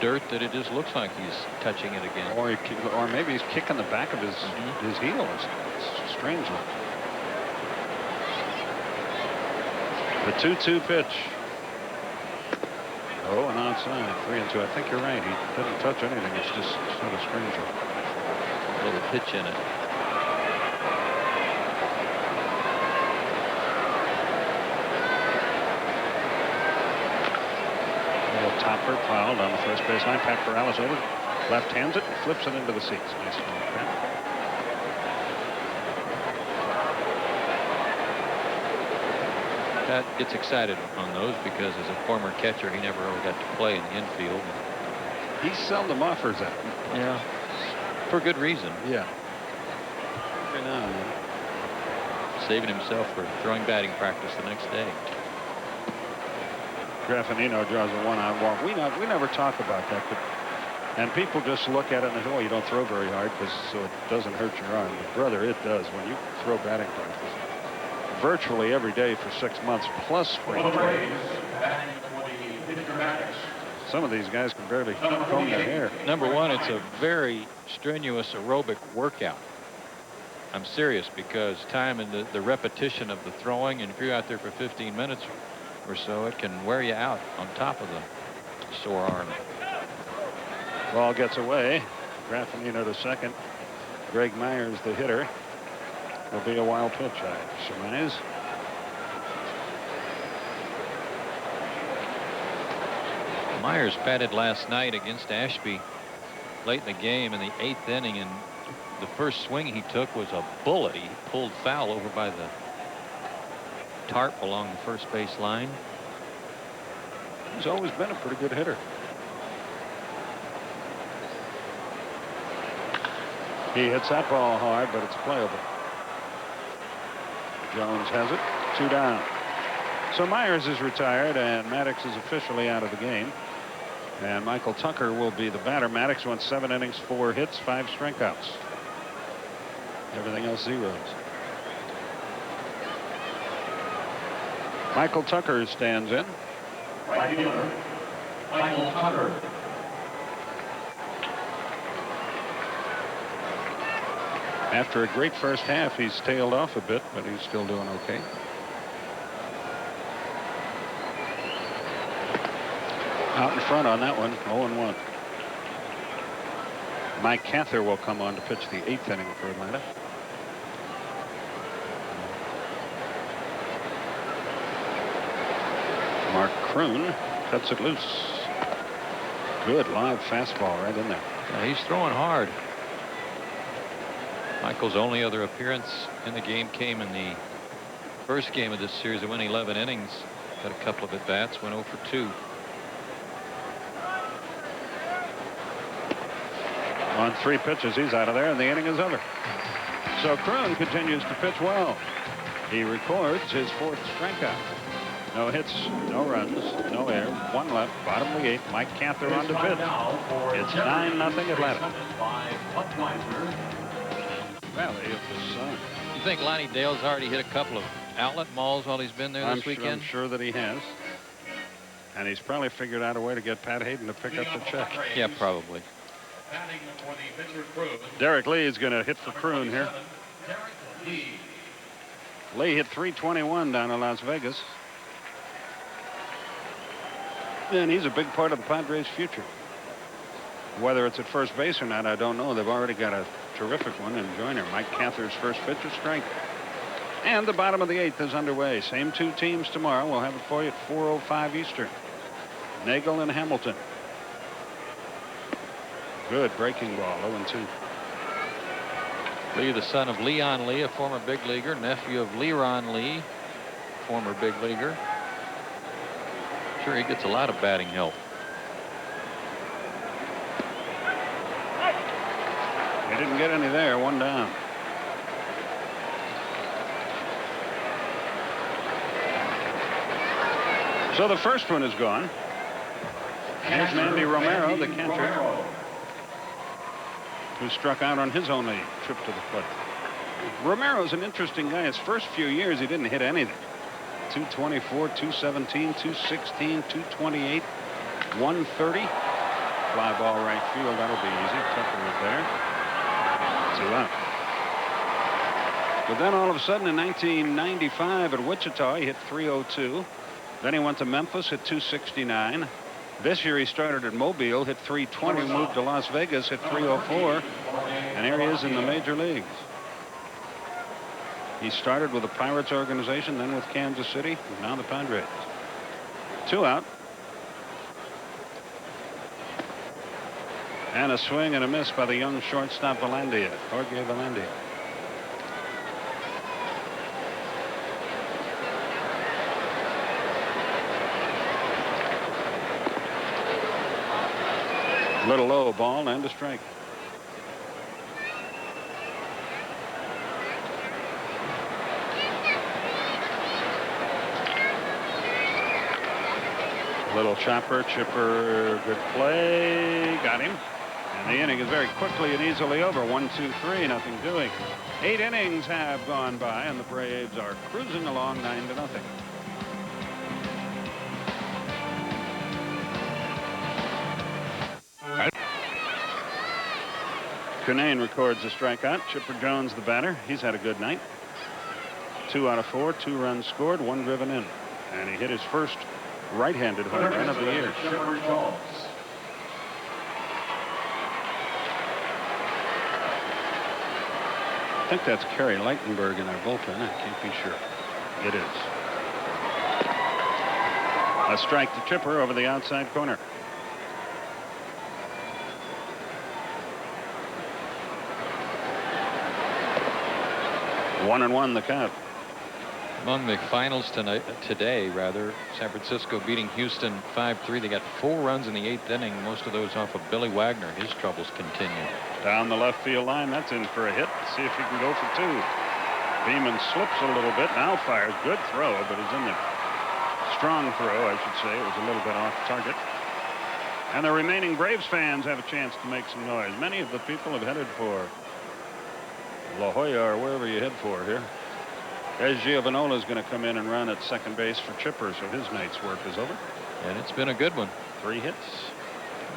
dirt that it just looks like he's touching it again. Or maybe he's kicking the back of his heels. It's strangely. The 2-2 pitch. Oh, and outside, 3-2. I think you're right. He didn't touch anything. It's just sort of strange. A little pitch in it. A little topper fouled on the first baseline. Pat Corrales over, left hands it, and flips it into the seats. Nice ball, Pat. Pat gets excited on those because as a former catcher, he never really got to play in the infield. He seldom offers that. Yeah. For good reason. Yeah. Every now and then. Saving himself for throwing batting practice the next day. Graffinino draws a 1-out walk. We never talk about that, and people just look at it and say, oh, you don't throw very hard so it doesn't hurt your arm. But brother, it does when you throw batting practice. Virtually every day for 6 months plus spring training. Some of these guys can barely comb their hair. Number one, it's a very strenuous aerobic workout. I'm serious because time and the repetition of the throwing, and if you're out there for 15 minutes or so, it can wear you out on top of the sore arm. Ball gets away. Graffinino to second. Greg Myers, the hitter. Will be a wild pitch, I surmise. Myers batted last night against Ashby late in the game in the 8th inning, and the first swing he took was a bullet. He pulled foul over by the tarp along the first base line. He's always been a pretty good hitter. He hits that ball hard, but it's playable. Jones has it. 2 down. So Myers is retired, and Maddux is officially out of the game. And Michael Tucker will be the batter. Maddux went 7 innings, 4 hits, 5 strikeouts. Everything else zeros. Michael Tucker stands in. Right fielder, Michael Tucker. After a great first half, he's tailed off a bit, but he's still doing okay. Out in front on that one, 0-1. Mike Cather will come on to pitch the 8th inning for Atlanta. Mark Kroon cuts it loose. Good live fastball right in there. Yeah, he's throwing hard. Michael's only other appearance in the game came in the first game of this series. They went 11 innings. Got a couple of at-bats. Went 0 for 2. On 3 pitches, he's out of there, and the inning is over. So Kroon continues to pitch well. He records his 4th strikeout. No hits, no runs, no errors. 1 left, bottom of the 8th. Mike Cather on to pitch. It's 9-0 Atlanta. Valley of the Sun. You think Lonnie Dale's already hit a couple of outlet malls while he's been there this weekend? I'm sure that he has. And he's probably figured out a way to get Pat Hayden to pick up the check. Yeah, probably. Derek Lee is going to hit for Kroon here. Lee hit .321 down in Las Vegas. And he's a big part of the Padres' future. Whether it's at first base or not, I don't know. They've already got a terrific one in Joyner. Mike Cather's first pitch is strike. And the bottom of the 8th is underway. Same 2 teams tomorrow. We'll have it for you at 4:05 Eastern. Nagel and Hamilton. Good breaking ball, 0-2. Lee, the son of Leon Lee, a former big leaguer, nephew of Leron Lee, former big leaguer. Sure, he gets a lot of batting help. He didn't get any there. 1 down. So the first one is gone. Here's Mandy Romero, the catcher, who struck out on his only trip to the plate. Romero's an interesting guy. His first few years, he didn't hit anything. 224, 217, 216, 228, 130. Fly ball right field. That'll be easy. Tucker is there. 2 out. But then all of a sudden in 1995 at Wichita, he hit .302. Then he went to Memphis, hit .269. This year he started at Mobile, hit .320, moved to Las Vegas, hit .304, and here he is in the major leagues. He started with the Pirates organization, then with Kansas City, and now the Padres. 2 out. And a swing and a miss by the young shortstop Valandia, Jorge Valandia. Little low ball and a strike. Little chopper, chipper, good play, got him. And the inning is very quickly and easily over. 1, 2, 3, nothing doing. 8 innings have gone by, and the Braves are cruising along 9-0. Cunane records a strikeout. Chipper Jones, the batter. He's had a good night. 2 out of 4, 2 runs scored, 1 driven in. And he hit his first right-handed home run of the year. Chipper Jones. I think that's Kerry Lichtenberg in our bullpen. I can't be sure. It is. A strike to Chipper over the outside corner. One and one the count. Among the finals today, San Francisco beating Houston 5-3. They got 4 runs in the 8th inning, most of those off of Billy Wagner. His troubles continue. Down the left field line, that's in for a hit. See if he can go for 2. Beeman slips a little bit, now fires. Good throw, but he's in there. Strong throw, I should say. It was a little bit off target. And the remaining Braves fans have a chance to make some noise. Many of the people have headed for La Jolla or wherever you head for here. As Giovanola is going to come in and run at second base for Chipper, so his night's work is over. And it's been a good one. 3 hits.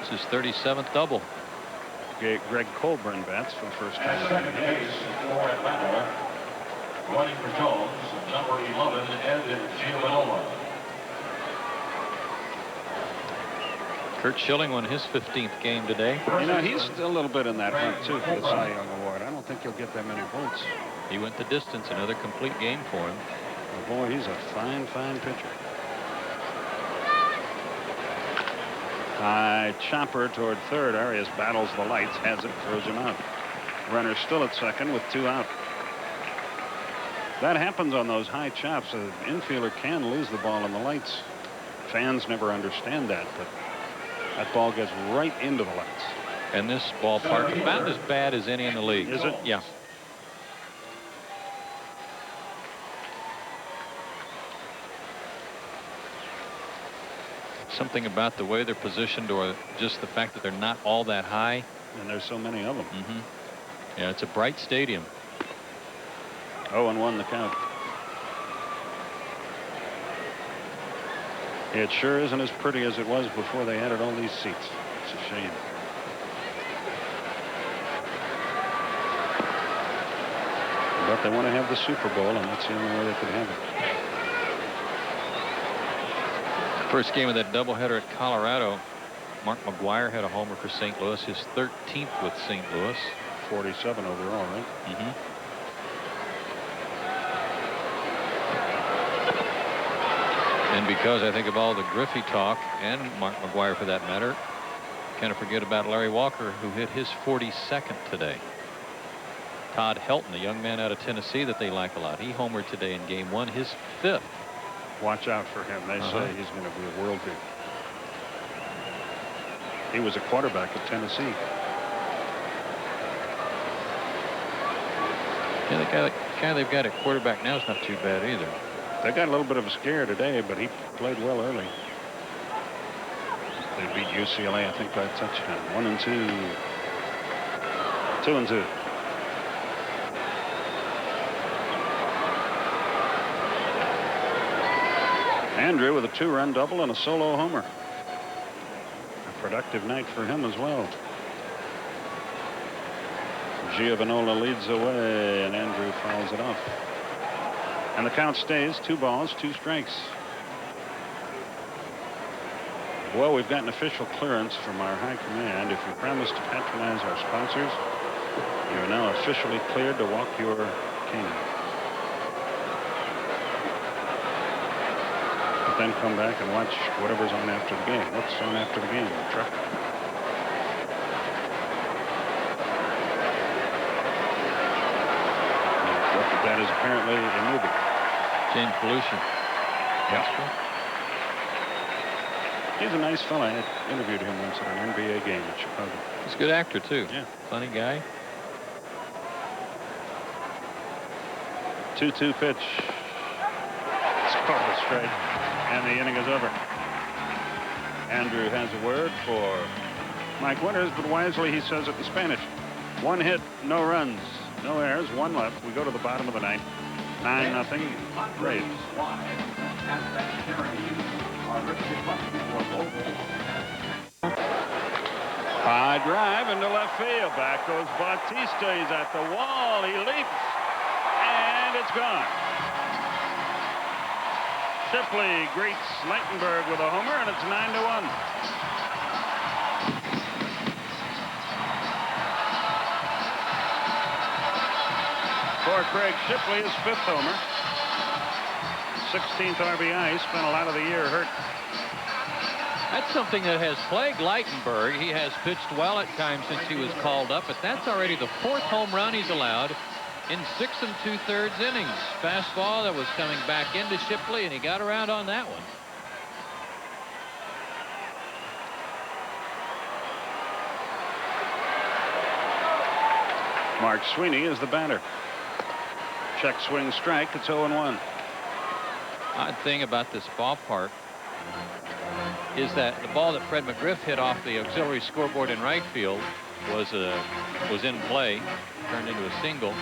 This is 37th double. Greg Colburn bats for the first time. At second base for Atlanta, running for Jones, number 11, Ed Giovanola. Curt Schilling won his 15th game today. You know, he's a little bit in that hunt, too, for the Cy Young Award. I don't think he'll get that many votes. He went the distance, another complete game for him. Oh, boy, he's a fine, fine pitcher. High chopper toward third. Arias battles the lights, has it, throws him out. Runner still at second with 2 out. That happens on those high chops. An infielder can lose the ball in the lights. Fans never understand that, but that ball gets right into the lights. And this ballpark about as bad as any in the league. Is it? Yeah. Something about the way they're positioned, or just the fact that they're not all that high. And there's so many of them. Yeah, it's a bright stadium. 0-1 the count. It sure isn't as pretty as it was before they added all these seats. It's a shame. But they want to have the Super Bowl, and that's the only way they could have it. First game of that doubleheader at Colorado, Mark McGwire had a homer for St. Louis, his 13th with St. Louis. 47 overall, right? And because I think of all the Griffey talk, and Mark McGwire for that matter, kind of forget about Larry Walker, who hit his 42nd today. Todd Helton, a young man out of Tennessee that they like a lot. He homered today in game 1, his 5th. Watch out for him. They say he's going to be a world beater. He was a quarterback at Tennessee. Yeah, the guy they've got at quarterback now is not too bad either. They got a little bit of a scare today, but he played well early. They beat UCLA, I think, by a touchdown. 1-2. 2-2. Andrew with a 2-run double and a solo homer. A productive night for him as well. Giovanola leads away, and Andrew fouls it off. And the count stays 2 balls, 2 strikes. Well, we've got an official clearance from our high command. If you promise to patronize our sponsors, you are now officially cleared to walk your cane. But then come back and watch whatever's on after the game. What's on after the game, Truck? That is apparently a movie. James Belushi. Yeah. He's a nice fella. I interviewed him once at an NBA game in Chicago. He's a good actor, too. Yeah. Funny guy. 2-2 pitch. It's called a strike. And the inning is over. Andrew has a word for Mike Winters, but wisely he says it in Spanish. 1 hit, no runs, no errors, 1 left. We go to the bottom of the 9th. 9-0 Braves. High drive into left field. Back goes Bautista. He's at the wall. He leaps. And it's gone. Shipley greets Leitenberg with a homer, and it's 9-1. For Craig Shipley, his 5th homer. 16th RBI. He spent a lot of the year hurt. That's something that has plagued Leitenberg. He has pitched well at times since he was called up, but that's already the 4th home run he's allowed in 6 2/3 innings. Fastball that was coming back into Shipley, and he got around on that one. Mark Sweeney is the batter. Check swing strike. It's 0-1. Odd thing about this ballpark is that the ball that Fred McGriff hit off the auxiliary scoreboard in right field was in play, turned into a single.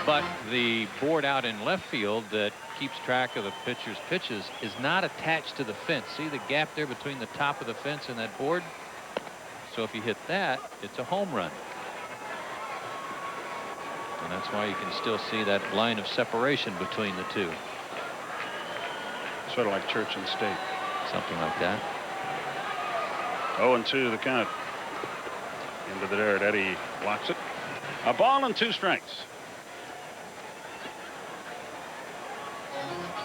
But the board out in left field that keeps track of the pitcher's pitches is not attached to the fence. See the gap there between the top of the fence and that board? So if you hit that, it's a home run. And that's why you can still see that line of separation between the two. Sort of like church and state. Something like that. 0-2 the count. Into the dirt. Eddie blocks it. A ball and 2 strikes.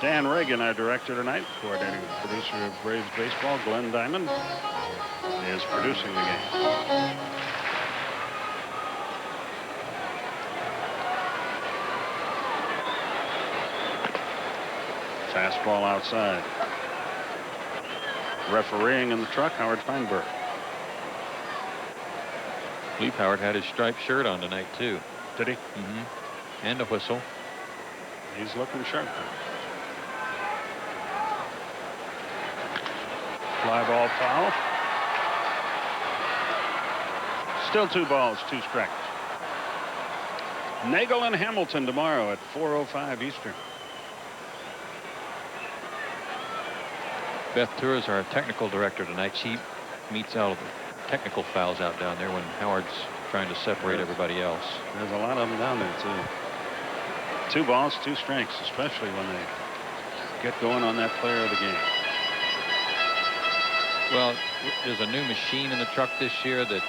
Dan Reagan, our director tonight, coordinating producer of Braves baseball. Glenn Diamond is producing the game. Fastball outside. Refereeing in the truck, Howard Feinberg. I believe Howard had his striped shirt on tonight, too. Did he? Mm-hmm. And a whistle. He's looking sharp. Fly ball foul. Still 2 balls, 2 strikes. Nagel and Hamilton tomorrow at 4:05 Eastern. Beth Tour is our technical director tonight. She meets all of the technical fouls out down there when Howard's trying to separate everybody else. There's a lot of them down there, too. 2 balls, 2 strikes, especially when they get going on that player of the game. Well, there's a new machine in the truck this year that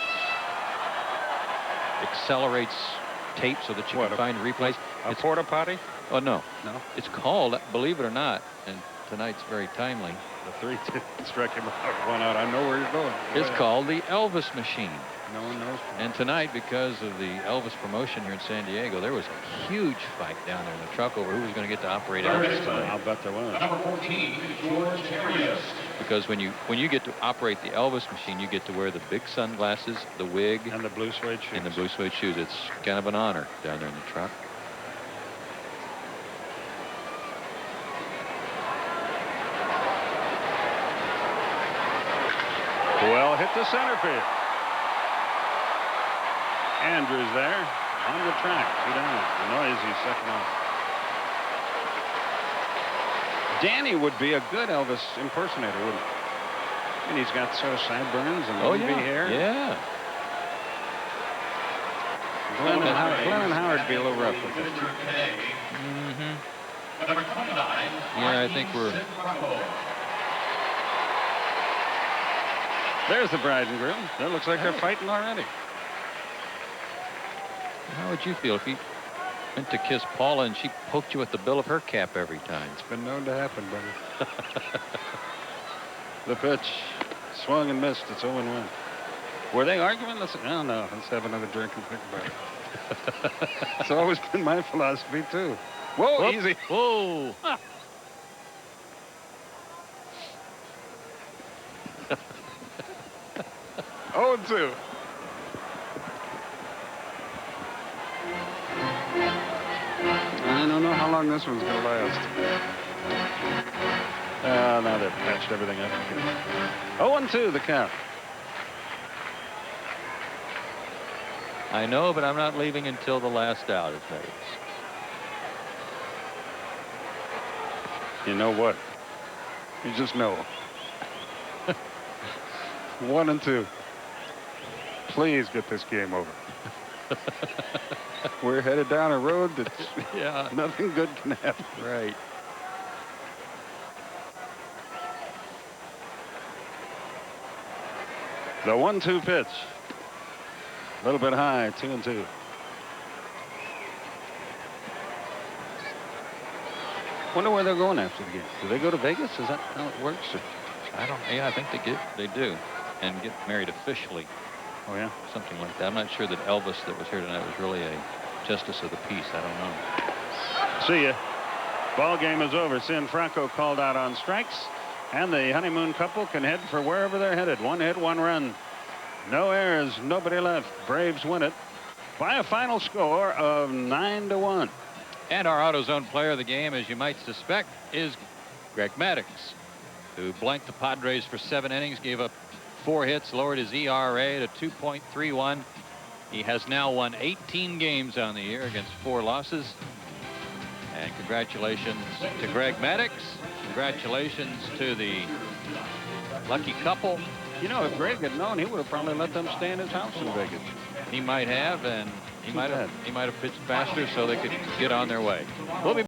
accelerates tape so that you can find replays. A porta potty? Oh, no. No. It's called, believe it or not, and tonight's very timely. The 3-2 struck him out, 1 out. I know where you're going. It's called the Elvis machine. No one knows. And tonight, because of the Elvis promotion here in San Diego, there was a huge fight down there in the truck over who was going to get to operate Elvis tonight. I'll bet there was. Number 14, George Arias. Because when you get to operate the Elvis machine, you get to wear the big sunglasses, the wig, and the blue suede shoes. And the blue suede shoes. It's kind of an honor down there in the truck. Well hit the center field. Andrews there on the track. 2 down. The noisy second off. Danny would be a good Elvis impersonator, wouldn't he? And he's got sort of sideburns and wavy hair. Yeah. Glenn and Howard would be a little rough with it. Mm-hmm. Number 29. Yeah, I think we're... There's the bride and groom. That looks like they're fighting already. How would you feel if you went to kiss Paula and she poked you with the bill of her cap every time? It's been known to happen, buddy. The pitch swung and missed. It's 0-1. Were they arguing? Oh, no. Let's have another drink and think about it. It's always been my philosophy, too. Whoa, Whoop. easy. Whoa. 0-2. I don't know how long this one's going to last. Now they've patched everything up. 0-2 the count. I know, but I'm not leaving until the last out is made. You know what? You just know. 1-2. Please get this game over. We're headed down a road that's nothing good can happen. Right. The 1-2 pitch. A little bit high, 2-2. Wonder where they're going after the game. Do they go to Vegas? Is that how it works? Or? I think they do, and get married officially. Oh yeah, something like that. I'm not sure that Elvis that was here tonight was really a justice of the peace. I don't know. See ya. Ball game is over. Sin Franco called out on strikes, and the honeymoon couple can head for wherever they're headed. 1 hit, 1 run. No errors, nobody left. Braves win it by a final score of 9-1. And our AutoZone player of the game, as you might suspect, is Greg Maddux, who blanked the Padres for 7 innings, gave up 4 hits, lowered his ERA to 2.31. He has now won 18 games on the year against 4 losses. And congratulations to Greg Maddux. Congratulations to the lucky couple. You know, if Greg had known, he would have probably let them stay in his house in Vegas. He might have, and he might have pitched faster so they could get on their way. We'll be